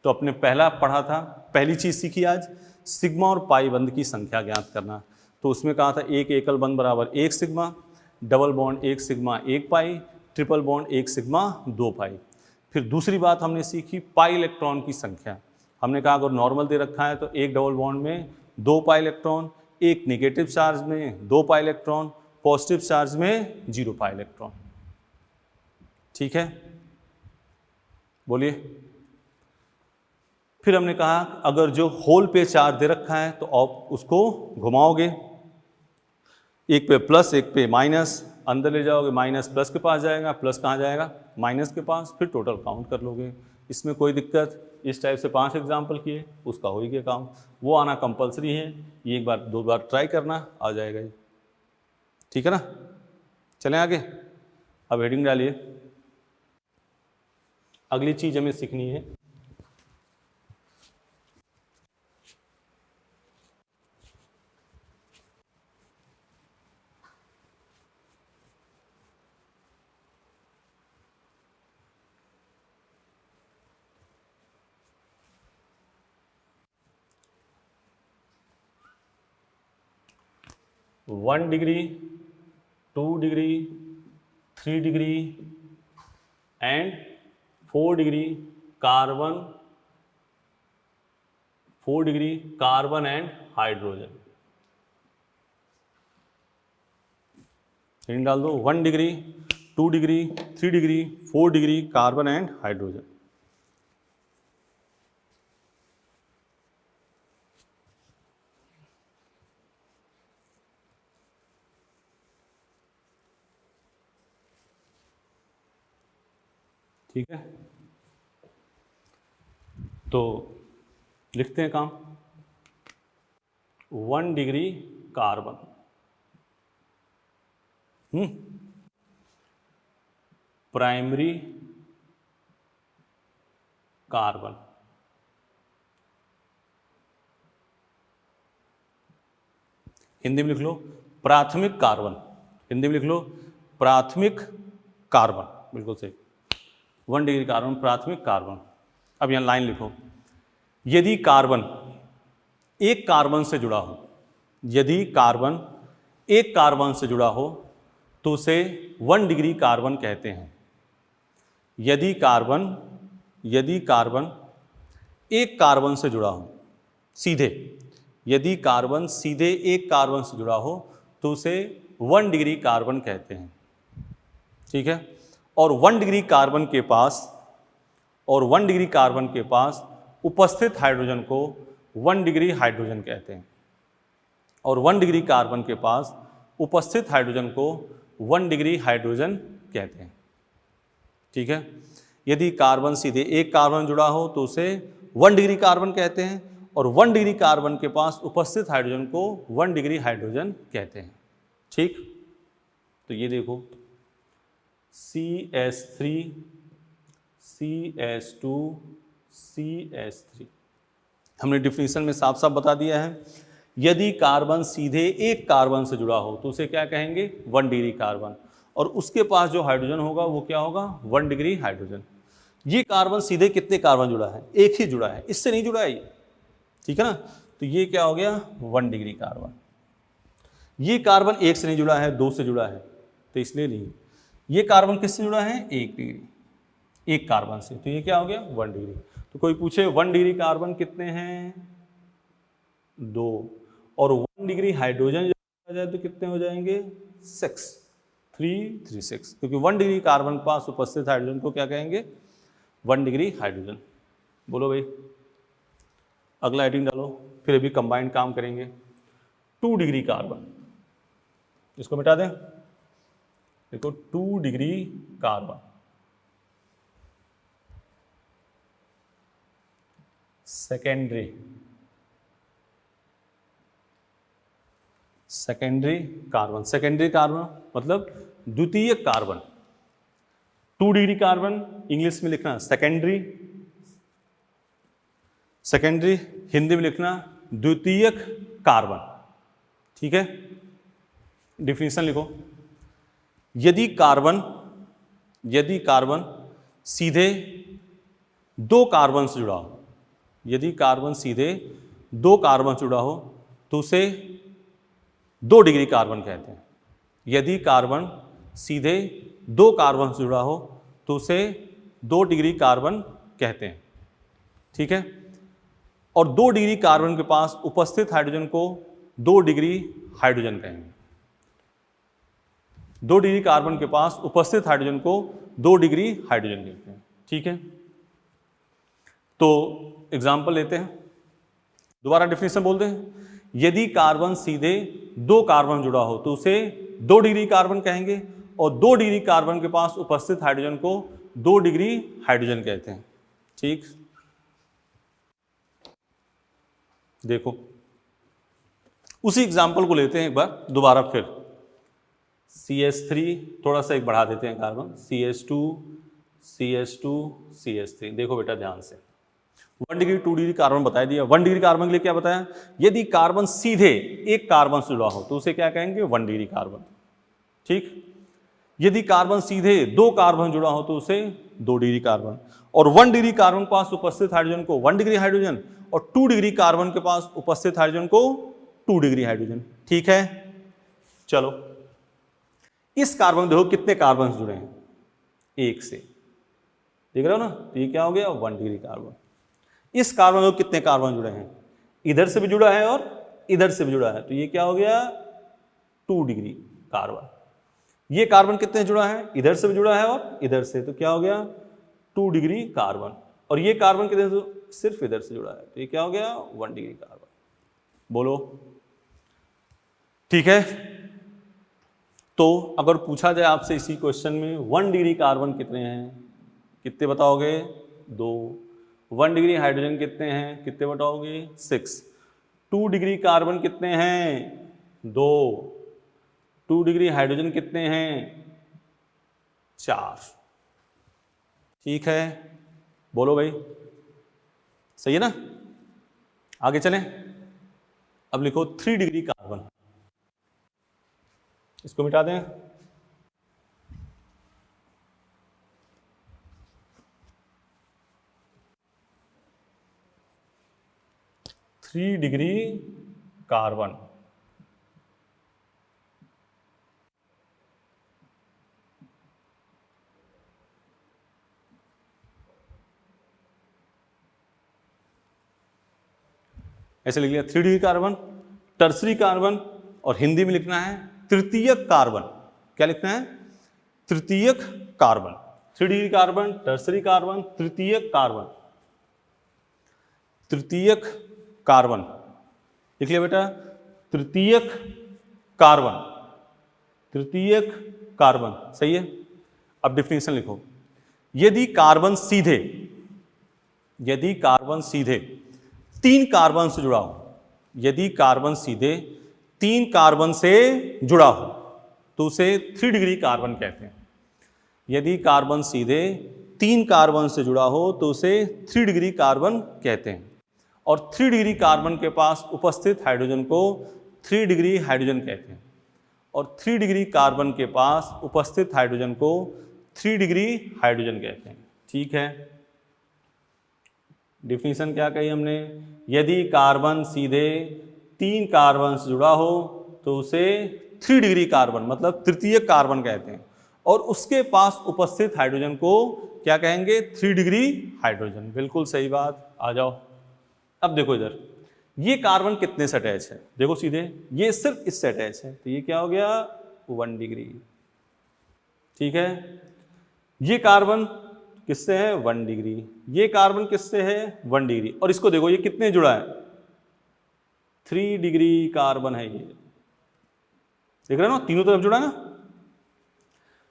तो अपने पहला पढ़ा था, पहली चीज़ सीखी आज, सिग्मा और पाई बंध की संख्या ज्ञात करना। तो उसमें कहा था एक एकल बंध बराबर 1 sigma, double bond 1 sigma 1 pi, triple bond 1 sigma 2 पाई। फिर दूसरी बात हमने सीखी पाई इलेक्ट्रॉन की संख्या। हमने कहा अगर नॉर्मल दे रखा है तो एक डबल बॉन्ड में 2 पाई इलेक्ट्रॉन, एक नेगेटिव चार्ज में 2 पाई इलेक्ट्रॉन, पॉजिटिव चार्ज में 0 पाई इलेक्ट्रॉन। ठीक है, बोलिए। फिर हमने कहा अगर जो होल पे चार्ज दे रखा है तो आप उसको घुमाओगे, एक पे प्लस एक पे माइनस, अंदर ले जाओगे, माइनस प्लस के पास जाएगा, प्लस कहाँ जाएगा? माइनस के पास। फिर टोटल काउंट कर लोगे। इसमें कोई दिक्कत? इस टाइप से 5 एग्जाम्पल किए, उसका हो ही गया काम। वो आना कंपलसरी है, ये एक बार 2 बार ट्राई करना, आ जाएगा ये। ठीक है ना, चलें आगे। अब हेडिंग डालिए। अगली चीज हमें सीखनी है one degree, 2 degree, 3 degree and 4 degree carbon, 4 degree carbon and hydrogen. इन डाल दो, 1 degree, 2 degree, 3 degree, 4 degree carbon and hydrogen. ठीक है, तो लिखते हैं काम। 1 degree carbon, primary carbon, Hindi में लिख लो प्राथमिक कार्बन, हिंदी में लिख लो प्राथमिक कार्बन, बिल्कुल सही। 1 डिग्री कार्बन, प्राथमिक कार्बन। अब यहाँ लाइन लिखो, यदि कार्बन एक कार्बन से जुड़ा हो, यदि कार्बन एक कार्बन से जुड़ा हो तो उसे 1 डिग्री कार्बन कहते हैं। यदि कार्बन एक कार्बन से जुड़ा हो सीधे, यदि कार्बन सीधे एक कार्बन से जुड़ा हो तो उसे 1 डिग्री कार्बन कहते हैं। ठीक है, और 1 डिग्री कार्बन के पास उपस्थित हाइड्रोजन को 1 डिग्री हाइड्रोजन कहते हैं। और 1 डिग्री कार्बन के पास उपस्थित हाइड्रोजन को 1 डिग्री हाइड्रोजन कहते हैं। ठीक है, यदि कार्बन सीधे एक कार्बन जुड़ा हो तो उसे 1 डिग्री कार्बन कहते हैं, और 1 डिग्री कार्बन के पास उपस्थित हाइड्रोजन को 1 डिग्री हाइड्रोजन कहते हैं। ठीक, तो ये देखो CH3 CH2 CH3 हमने डिफिनीशन में साफ साफ बता दिया है। यदि कार्बन सीधे एक कार्बन से जुड़ा हो तो उसे क्या कहेंगे? 1 डिग्री कार्बन, और उसके पास जो हाइड्रोजन होगा वो क्या होगा? 1 डिग्री हाइड्रोजन। ये कार्बन सीधे कितने कार्बन जुड़ा है? एक ही जुड़ा है, इससे नहीं जुड़ा है ये। ठीक है ना, तो ये क्या हो गया? 1 डिग्री कार्बन। ये कार्बन एक से नहीं जुड़ा है, 2 से जुड़ा है, तो इसलिए नहीं। ये कार्बन किससे जुड़ा है? 1 डिग्री, एक कार्बन से, तो ये क्या हो गया? 1 डिग्री। तो कोई पूछे 1 डिग्री कार्बन कितने हैं? 2, और 1 डिग्री हाइड्रोजन जब आ जाए तो कितने हो जाएंगे? 6, 3, 3, 6, क्योंकि 1 डिग्री कार्बन के पास उपस्थित हाइड्रोजन को क्या कहेंगे? 1 डिग्री हाइड्रोजन। बोलो भाई, अगला हेडिंग डालो, फिर अभी कंबाइंड काम करेंगे। 2 डिग्री कार्बन, इसको मिटा दें। देखो 2 degree carbon, secondary carbon, secondary carbon मतलब द्वितीयक कार्बन। 2 डिग्री कार्बन इंग्लिश में लिखना सेकेंडरी, हिंदी में लिखना द्वितीयक कार्बन। ठीक है, डिफिनीशन लिखो। यदि कार्बन सीधे 2 कार्बन से जुड़ा हो, यदि कार्बन सीधे 2 कार्बन से जुड़ा हो तो उसे 2 डिग्री कार्बन कहते हैं। यदि कार्बन सीधे 2 कार्बन से जुड़ा हो तो उसे 2 डिग्री कार्बन कहते हैं। ठीक है, और 2 डिग्री कार्बन के पास उपस्थित हाइड्रोजन को 2 डिग्री हाइड्रोजन कहेंगे। 2 डिग्री कार्बन के पास उपस्थित हाइड्रोजन को 2 डिग्री हाइड्रोजन कहते हैं। ठीक है, तो एग्जाम्पल लेते हैं, दोबारा डिफिनेशन बोलते हैं। यदि कार्बन सीधे 2 कार्बन जुड़ा हो तो उसे 2 डिग्री कार्बन कहेंगे, और 2 डिग्री कार्बन के पास उपस्थित हाइड्रोजन को 2 डिग्री हाइड्रोजन कहते हैं। ठीक, देखो उसी एग्जाम्पल को लेते हैं एक बार दोबारा फिर। CH3 थोड़ा सा एक बढ़ा देते हैं कार्बन, CH2 CH3। देखो बेटा ध्यान से, 1 डिग्री 2 डिग्री कार्बन बता दिया। 1 डिग्री कार्बन के लिए क्या बताया? यदि कार्बन सीधे एक कार्बन से जुड़ा हो तो उसे क्या कहेंगे? 1 डिग्री कार्बन। ठीक, यदि कार्बन सीधे 2 कार्बन जुड़ा हो तो उसे 2 डिग्री कार्बन, और 1 डिग्री कार्बन के पास उपस्थित हाइड्रोजन को 1 डिग्री हाइड्रोजन, और 2 डिग्री कार्बन के पास उपस्थित हाइड्रोजन को 2 डिग्री हाइड्रोजन। ठीक है, चलो इस कार्बन देखो कितने कार्बन जुड़े हैं? 1 से, देख रहे हो ना, तो ये क्या हो गया? 1 डिग्री कार्बन। इस कार्बन में कितने कार्बन जुड़े हैं? इधर से भी जुड़ा है और इधर से भी जुड़ा है, तो ये क्या हो गया? 2 डिग्री कार्बन। ये कार्बन कितने जुड़ा है? इधर से भी जुड़ा है और इधर से, तो क्या हो गया? 2 डिग्री कार्बन। और ये कार्बन किधर से? सिर्फ इधर से जुड़ा है, तो ये क्या हो गया? 1 डिग्री कार्बन। बोलो, ठीक है। तो अगर पूछा जाए आपसे इसी क्वेश्चन में 1 डिग्री कार्बन कितने हैं, कितने बताओगे? 2। 1 डिग्री हाइड्रोजन कितने हैं, कितने बताओगे? 6। 2 डिग्री कार्बन कितने हैं? 2। 2 डिग्री हाइड्रोजन कितने हैं? 4। ठीक है, बोलो भाई, सही है ना? आगे चलें, अब लिखो 3 डिग्री कार्बन, इसको मिटा दें। 3 डिग्री कार्बन। ऐसे लिख लिया 3 डिग्री कार्बन, टर्सरी कार्बन, और हिंदी में लिखना है तृतीयक कार्बन। क्या लिखना है? तृतीयक carbon. 3 degree carbon, tertiary carbon, तृतीयक कार्बन। तृतीयक कार्बन लिख लिया बेटा, तृतीयक कार्बन, तृतीयक कार्बन, सही है। अब डिफिनेशन लिखो। यदि कार्बन सीधे 3 कार्बन से जुड़ा हो, यदि कार्बन सीधे 3 कार्बन से जुड़ा हो तो उसे 3 डिग्री कार्बन कहते हैं। यदि कार्बन सीधे 3 कार्बन से जुड़ा हो तो उसे 3 डिग्री कार्बन कहते हैं। और 3 डिग्री कार्बन के पास उपस्थित हाइड्रोजन को 3 डिग्री हाइड्रोजन कहते हैं। और 3 डिग्री कार्बन के पास उपस्थित हाइड्रोजन को 3 डिग्री हाइड्रोजन कहते हैं। ठीक है, डिफिनीशन क्या कही हमने? यदि कार्बन सीधे 3 कार्बन से जुड़ा हो तो उसे 3 डिग्री कार्बन मतलब तृतीय कार्बन कहते हैं। और उसके पास उपस्थित हाइड्रोजन को क्या कहेंगे? 3 डिग्री हाइड्रोजन। बिल्कुल सही बात। आ जाओ, अब देखो इधर, ये कार्बन कितने से अटैच है? देखो सीधे, ये सिर्फ इससे अटैच है, तो ये क्या हो गया? 1 डिग्री। ठीक है, ये कार्बन किससे है? 1 डिग्री। ये कार्बन किससे है? 1 डिग्री। और इसको देखो, ये कितने जुड़ा है? 3 डिग्री कार्बन है ये। देख रहे हो ना, तीनों तरफ जुड़ा ना।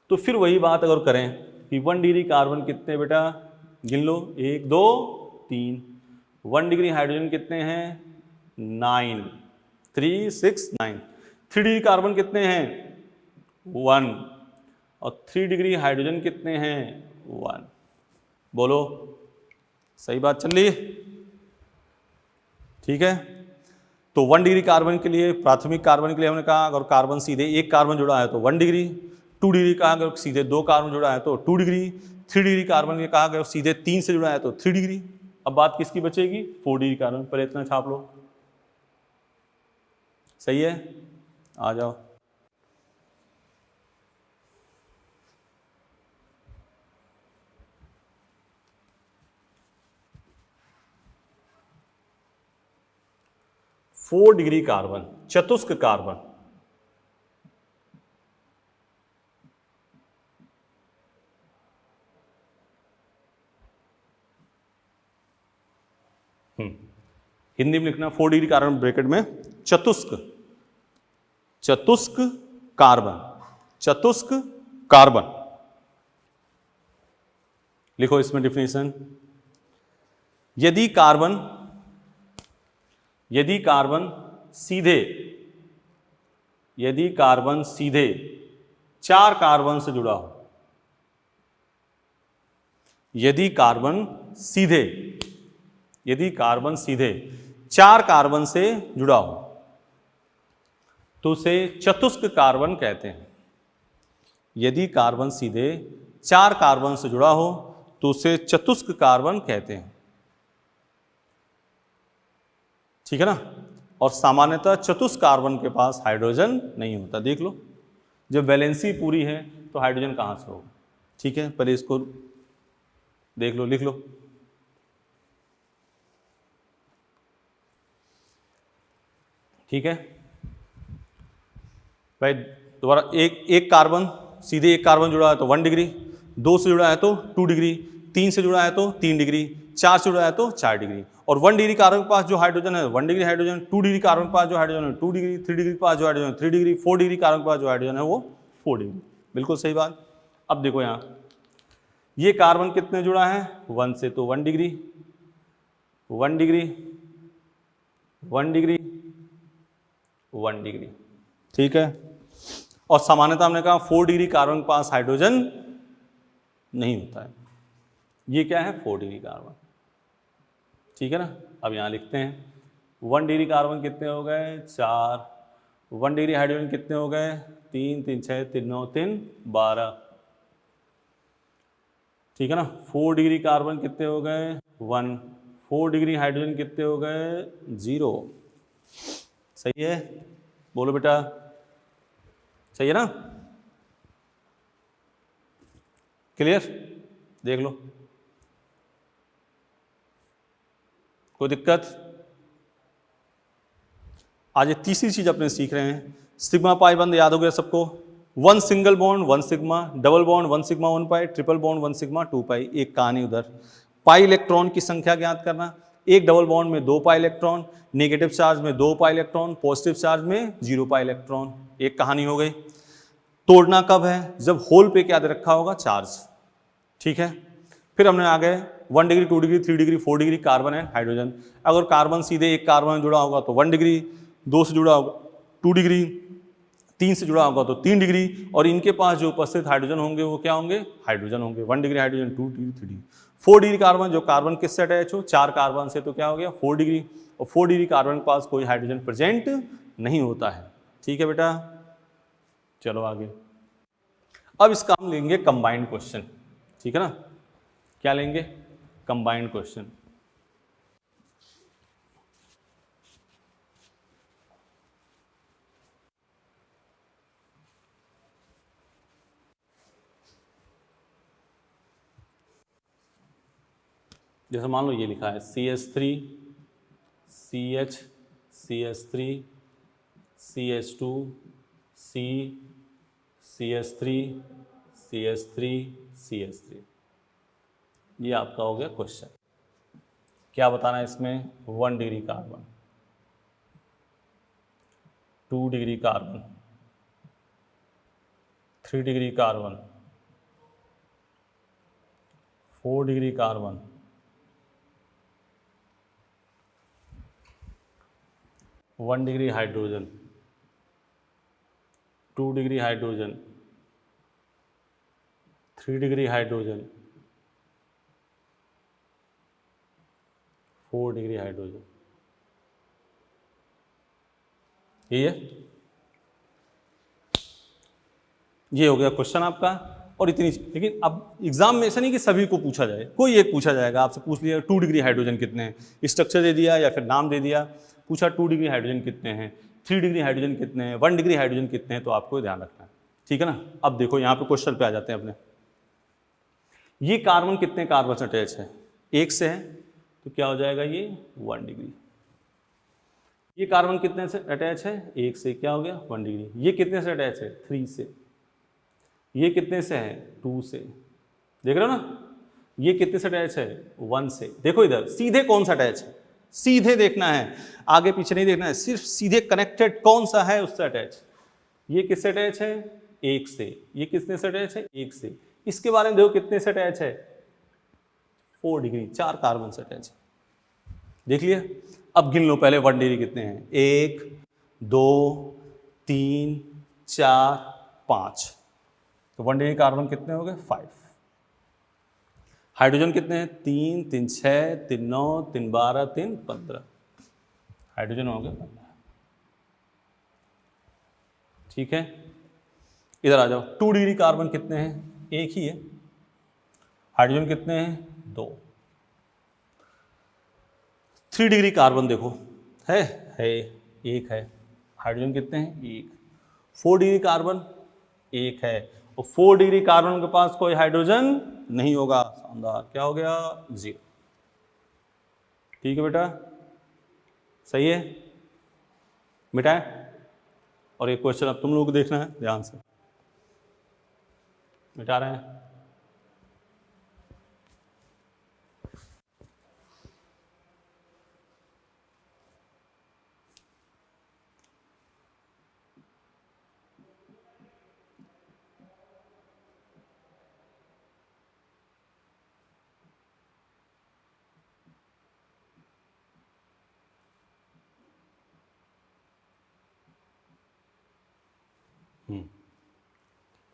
तो फिर वही बात अगर करें कि 1 डिग्री कार्बन कितने बेटा? गिन लो, 1 2 3। 1 डिग्री हाइड्रोजन कितने हैं? 9, 3 6 9। 3 डिग्री कार्बन कितने हैं? 1। और 3 डिग्री हाइड्रोजन कितने हैं? 1। बोलो, सही बात चल रही है? ठीक है, तो 1 डिग्री कार्बन के लिए, प्राथमिक कार्बन के लिए हमने कहा अगर कार्बन सीधे 1 कार्बन जुड़ा है तो 1 डिग्री। 2 डिग्री कहा अगर सीधे 2 कार्बन जुड़ा है तो 2 डिग्री। 3 डिग्री कार्बन के कहा अगर सीधे 3 से जुड़ा है तो 3 डिग्री। अब बात किसकी बचेगी? 4 डिग्री कार्बन। पर इतना छाप लो, सही है। आ जाओ, फोर डिग्री कार्बन, चतुष्क कार्बन। हिंदी में लिखना 4 डिग्री कार्बन ब्रैकेट में चतुष्क, चतुष्क कार्बन, चतुष्क कार्बन लिखो। इसमें डिफिनेशन, यदि कार्बन सीधे 4 कार्बन से जुड़ा हो, यदि कार्बन सीधे 4 कार्बन से जुड़ा हो तो उसे चतुष्क कार्बन कहते हैं। यदि कार्बन सीधे 4 कार्बन से जुड़ा हो तो उसे चतुष्क कार्बन कहते हैं। ठीक है ना। और सामान्यतः चतुष्क कार्बन के पास हाइड्रोजन नहीं होता। देख लो, जब वैलेंसी पूरी है तो हाइड्रोजन कहाँ से होगा? ठीक है, पहले इसको देख लो, लिख लो। ठीक है भाई, दोबारा एक कार्बन सीधे 1 कार्बन जुड़ा है तो 1 डिग्री, 2 से जुड़ा है तो 2 डिग्री, 3 से जुड़ा है तो 3 डिग्री, 4 से जुड़ा है तो 4 डिग्री। और 1 डिग्री कार्बन के पास जो हाइड्रोजन है 1 डिग्री हाइड्रोजन, 2 डिग्री कार्बन के पास जो हाइड्रोजन है 2 डिग्री, 3 डिग्री के पास जो हाइड्रोजन 3 डिग्री, 4 डिग्री कार्बन के पास जो हाइड्रोजन है वो 4 डिग्री। बिल्कुल सही बात। अब देखो यहाँ, ये कार्बन कितने जुड़ा है? 1 से, तो 1 डिग्री, 1 डिग्री, 1 डिग्री, 1 डिग्री। ठीक है, और सामान्यतः हमने कहा 4 डिग्री कार्बन के पास हाइड्रोजन नहीं होता है। ये क्या है? 4 डिग्री कार्बन। ठीक है ना। अब यहाँ लिखते हैं 1 डिग्री कार्बन कितने हो गए? 4। 1 डिग्री हाइड्रोजन कितने हो गए? 3 3 6 3 9 3 12। ठीक है ना। 4 डिग्री कार्बन कितने हो गए? 1। 4 डिग्री हाइड्रोजन कितने हो गए? 0। सही है, बोलो बेटा, सही है ना? क्लियर? देख लो, कोई दिक्कत? आज एक तीसरी चीज अपने सीख रहे हैं, सिग्मा पाई बंद याद हो गया सबको? 1 single bond 1 sigma, double bond 1 sigma 1 pi, triple bond 1 sigma 2 पाई। एक कहानी उधर, पाई इलेक्ट्रॉन की संख्या ज्ञात करना। एक डबल बॉन्ड में 2 पाई इलेक्ट्रॉन, नेगेटिव चार्ज में 2 पाई इलेक्ट्रॉन, पॉजिटिव चार्ज में 0 पाई इलेक्ट्रॉन। एक कहानी हो गई। तोड़ना कब है? जब होल पे क्या दे रखा होगा? चार्ज। ठीक है, फिर हमने आ गए 1 degree 2 degree 3 degree 4 degree carbon and hydrogen. अगर कार्बन सीधे एक कार्बन जुड़ा होगा तो 1 डिग्री, 2 से जुड़ा होगा 2 डिग्री, 3 से जुड़ा होगा तो 3 डिग्री, और इनके पास जो उपस्थित हाइड्रोजन होंगे वो क्या होंगे? हाइड्रोजन होंगे। 1 degree hydrogen, 2 degree 3 degree. 4 degree carbon, जो कार्बन किससे अटैच हो? 4 कार्बन से, तो क्या हो गया? 4 डिग्री। और 4 डिग्री कार्बन के पास कोई हाइड्रोजन प्रेजेंट नहीं होता है। ठीक है बेटा, चलो आगे। अब इसका हम लेंगे कंबाइंड क्वेश्चन। ठीक है ना? क्या लेंगे? Combined question. जैसे मान लो ये लिखा है CH3 CH CH3 CH2 C CH3 CH3 CH3। ये आपका हो गया क्वेश्चन। क्या बताना है इसमें? 1 degree carbon, 2 degree carbon, 3 degree carbon, 4 degree carbon, 1 degree hydrogen, 2 degree hydrogen, 3 degree hydrogen, 4 degree hydrogen. ये हो गया क्वेश्चन आपका। और इतनी, लेकिन अब एग्जाम में ऐसा नहीं कि सभी को पूछा जाए, कोई एक पूछा जाएगा। आपसे पूछ लिया 2 डिग्री हाइड्रोजन कितने हैं, स्ट्रक्चर दे दिया या फिर नाम दे दिया, पूछा 2 डिग्री हाइड्रोजन कितने हैं, 3 डिग्री हाइड्रोजन कितने हैं, 1 डिग्री हाइड्रोजन कितने हैं, तो आपको ध्यान रखना है। ठीक है ना? अब देखो यहाँ पे क्वेश्चन पे आ जाते हैं अपने। ये कार्बन कितने कार्बन से अटैच है? 1 से है, तो क्या हो जाएगा? ये 1 डिग्री। ये कार्बन कितने से अटैच है? 1 से, क्या हो गया? 1 डिग्री। ये कितने से अटैच है? 3 से। ये कितने से है? 2 से। देख रहे हो ना? ये कितने से अटैच है? 1 से। देखो इधर सीधे कौन सा अटैच है, सीधे देखना है, आगे पीछे नहीं देखना है, सिर्फ सीधे कनेक्टेड कौन सा है उससे अटैच। ये किससे अटैच है? 1 से। ये कितने से अटैच है? 1 से। इसके बारे में देखो कितने से अटैच है? 4 डिग्री, 4 कार्बन से अटैच है। देख लिया? अब गिन लो पहले 1 डिग्री कितने हैं? 1 2 3 4 5। तो 1 डिग्री कार्बन कितने हो गए? 5। हाइड्रोजन कितने हैं? 3 3 6 3 9 3 12 3 15। हाइड्रोजन हो गए 15। ठीक है, इधर आ जाओ। 2 डिग्री कार्बन कितने हैं? 1 ही है। हाइड्रोजन कितने हैं? 2। 3 डिग्री कार्बन देखो है 1 है। हाइड्रोजन कितने हैं? 1। 4 डिग्री कार्बन 1 है, और 4 डिग्री कार्बन के पास कोई हाइड्रोजन नहीं होगा। शानदार, क्या हो गया? 0। ठीक है बेटा, सही है, मिटाए। और एक क्वेश्चन अब तुम लोग को देखना है ध्यान से। मिटा रहे हैं।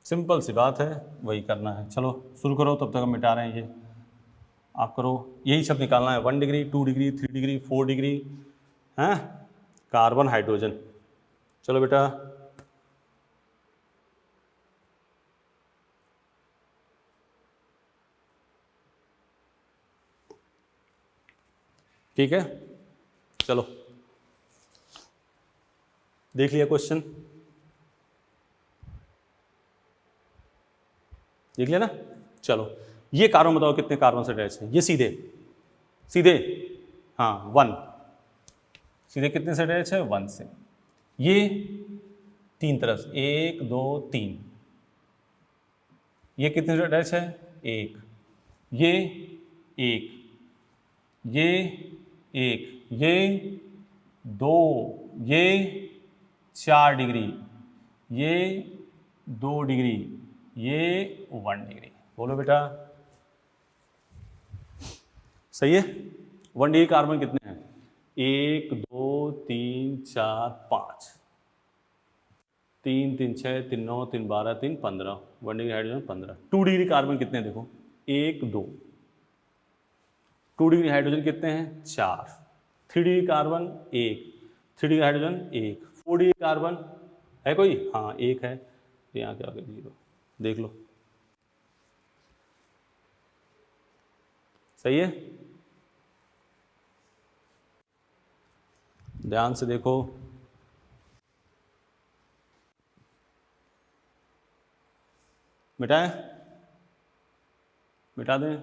सिंपल सी बात है, वही करना है। चलो शुरू करो, तब तक हम मिटा रहे हैं ये। आप करो, यही सब निकालना है। 1 डिग्री 2 डिग्री 3 डिग्री 4 डिग्री, हैं, कार्बन हाइड्रोजन। चलो बेटा, ठीक है, चलो देख लिया क्वेश्चन, देख लिया ना। चलो ये कार्बन बताओ कितने कार्बन से अटैच है, ये सीधे सीधे हाँ 1, सीधे कितने से अटैच है 1 से। ये 3 तरफ से 1 2 3, ये कितने से अटैच है 1, ये 1, ये 1, ये 2, ये 4 डिग्री, ये 2 डिग्री, ये 1 डिग्री। बोलो बेटा सही है। 1 डिग्री कार्बन कितने हैं 1 2 3 4 5, 3 3 6 3 9 3 12 3 15, 1 डिग्री हाइड्रोजन 15। 2 डिग्री कार्बन कितने हैं देखो 1 2, 2 डिग्री हाइड्रोजन कितने हैं 4, 3 degree carbon 1, 3 degree hydrogen 1, 4 degree carbon है कोई, हाँ 1 है, तो यहाँ क्या हो गया 0, देख लो सही है। ध्यान से देखो, मिटाएं, मिटा दें।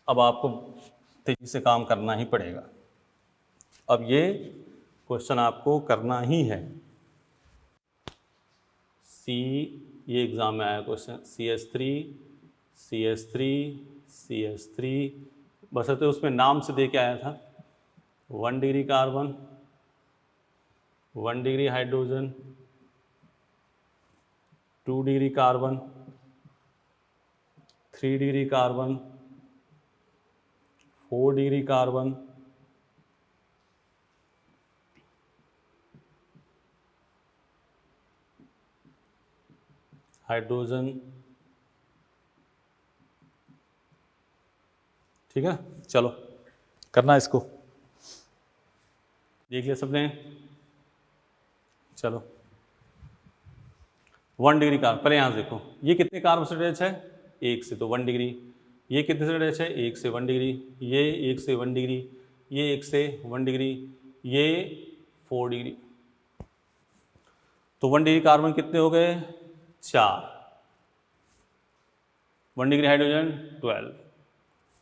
अब आपको तेजी से काम करना ही पड़ेगा, अब ये क्वेश्चन आपको करना ही है। सी, ये एग्जाम में आया क्वेश्चन, CH3 बशर्ते उसमें नाम से दे के आया था। 1 degree carbon, 1 degree hydrogen, 2 degree carbon, 3 degree carbon, 4 degree carbon, hydrogen. ठीक है, चलो करना इसको, देख लिया सबने। चलो 1 डिग्री कार्बन, पहले यहाँ से देखो ये कितने कार्बन से अटैच है 1 से, तो 1 डिग्री। ये कितने से अटैच है 1 से 1 डिग्री, ये 1 से 1 डिग्री, ये 1 से 1 डिग्री, ये 4 डिग्री। तो 1 डिग्री कार्बन कितने हो गए 4, 1 डिग्री हाइड्रोजन 12,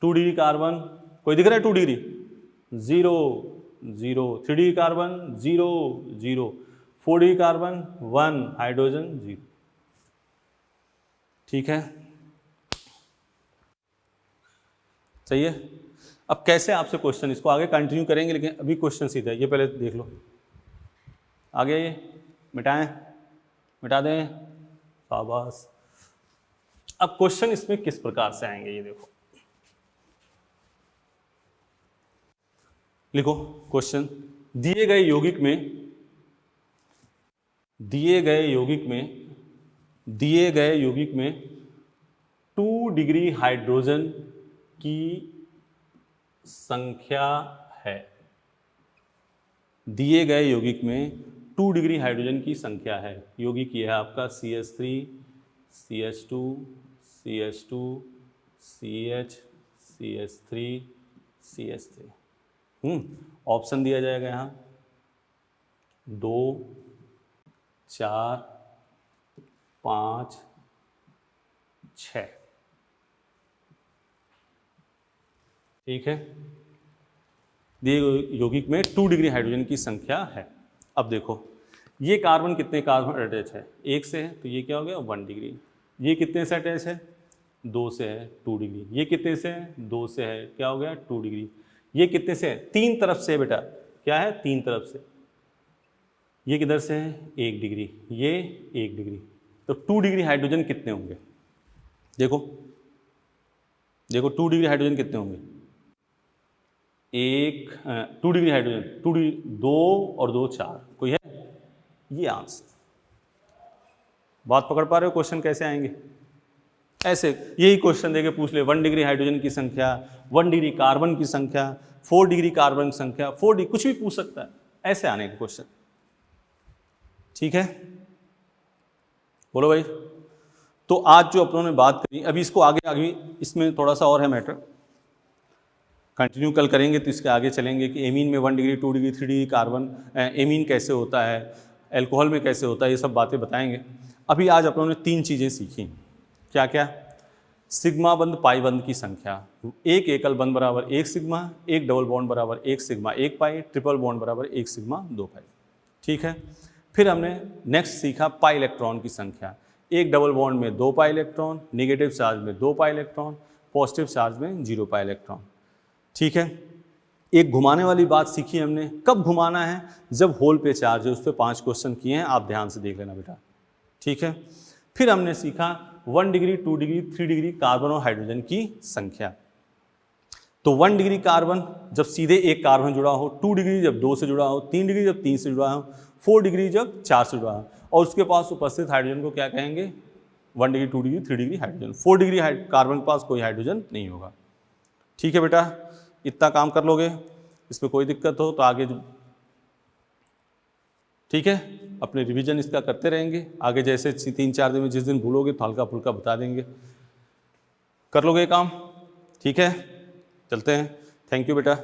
2 डिग्री कार्बन कोई दिख रहा है 2 degree 0 0, 3 degree carbon 0 0, 4 degree carbon 1, hydrogen 0। ठीक है, सही है। अब कैसे आपसे क्वेश्चन, इसको आगे कंटिन्यू करेंगे, लेकिन अभी क्वेश्चन सीधा है, ये पहले देख लो। आगे मिटाएं, मिटा दें, शाबाश। अब क्वेश्चन इसमें किस प्रकार से आएंगे ये देखो, लिखो क्वेश्चन। दिए गए यौगिक में, दिए गए यौगिक में, दिए गए यौगिक में 2 डिग्री हाइड्रोजन की संख्या है। दिए गए यौगिक में 2 डिग्री हाइड्रोजन की संख्या है। यौगिक ये है आपका CH3 CH2 CH2 CH CH3 CH3। Option दिया जाएगा यहाँ 2 4 5 6। ठीक है, दिए यौगिक में 2 डिग्री हाइड्रोजन की संख्या है। अब देखो ये कार्बन कितने कार्बन अटैच है 1 से है, तो ये क्या हो गया 1 डिग्री। ये कितने से अटैच है 2 से है 2 डिग्री। ये कितने से है 2 से है, क्या हो गया 2 डिग्री। ये कितने से है 3 तरफ से बेटा, क्या है 3 तरफ से। ये किधर से है 1 डिग्री, ये 1 डिग्री। तो 2 डिग्री हाइड्रोजन कितने होंगे देखो, देखो 2 डिग्री हाइड्रोजन कितने होंगे, 2 डिग्री हाइड्रोजन 2 डिग्री 2 और 2 4, कोई है, ये आंसर। बात पकड़ पा रहे हो, क्वेश्चन कैसे आएंगे ऐसे, यही क्वेश्चन देके पूछ ले 1 डिग्री हाइड्रोजन की संख्या, 1 डिग्री कार्बन की संख्या, 4 डिग्री कार्बन की संख्या, 4 डिग्री कुछ भी पूछ सकता है, ऐसे आने के क्वेश्चन। ठीक है, बोलो भाई। तो आज जो अपनों ने बात करी, अभी इसको आगे आगे इसमें थोड़ा सा और है मैटर। कंटिन्यू कल करेंगे तो इसके आगे चलेंगे कि एमीन में 1 degree 2 degree 3 degree carbon amine कैसे होता है, एल्कोहल में कैसे होता है, ये सब बातें बताएंगे। अभी आज अपनों ने 3 चीज़ें सीखी। क्या क्या? सिग्मा बंध पाई बंध की संख्या, एक एकल बंध बराबर 1 सिग्मा, एक डबल बॉन्ड बराबर 1 सिग्मा 1 पाई, ट्रिपल बॉन्ड बराबर 1 सिग्मा 2 पाई। ठीक है। फिर हमने नेक्स्ट सीखा पाई इलेक्ट्रॉन की संख्या, एक डबल बॉन्ड में 2 पाई इलेक्ट्रॉन, निगेटिव चार्ज में 2 पाई इलेक्ट्रॉन, पॉजिटिव चार्ज में 0 पाई इलेक्ट्रॉन। ठीक है। एक घुमाने वाली बात सीखी हमने, कब घुमाना है? जब होल पे चार्ज है। उस पर 5 क्वेश्चन किए हैं, आप ध्यान से देख लेना बेटा। ठीक है। फिर हमने सीखा 1 डिग्री 2 डिग्री 3 डिग्री कार्बन और हाइड्रोजन की संख्या। तो 1 डिग्री कार्बन जब सीधे एक कार्बन जुड़ा हो, 2 डिग्री जब 2 से जुड़ा हो, 3 डिग्री जब 3 से जुड़ा हो, 4 डिग्री जब 4 से जुड़ा हो, और उसके पास उपस्थित हाइड्रोजन को क्या कहेंगे? 1 degree 2 degree 3 degree hydrogen. 4 degree carbon के पास कोई हाइड्रोजन नहीं होगा। ठीक है बेटा, इतना काम कर लोगे, इस पर कोई दिक्कत हो तो आगे ठीक है अपने रिवीजन इसका करते रहेंगे। आगे जैसे 3-4 दिन में जिस दिन भूलोगे तो हल्का फुल्का बता देंगे, कर लोगे काम। ठीक है, चलते हैं। थैंक यू बेटा।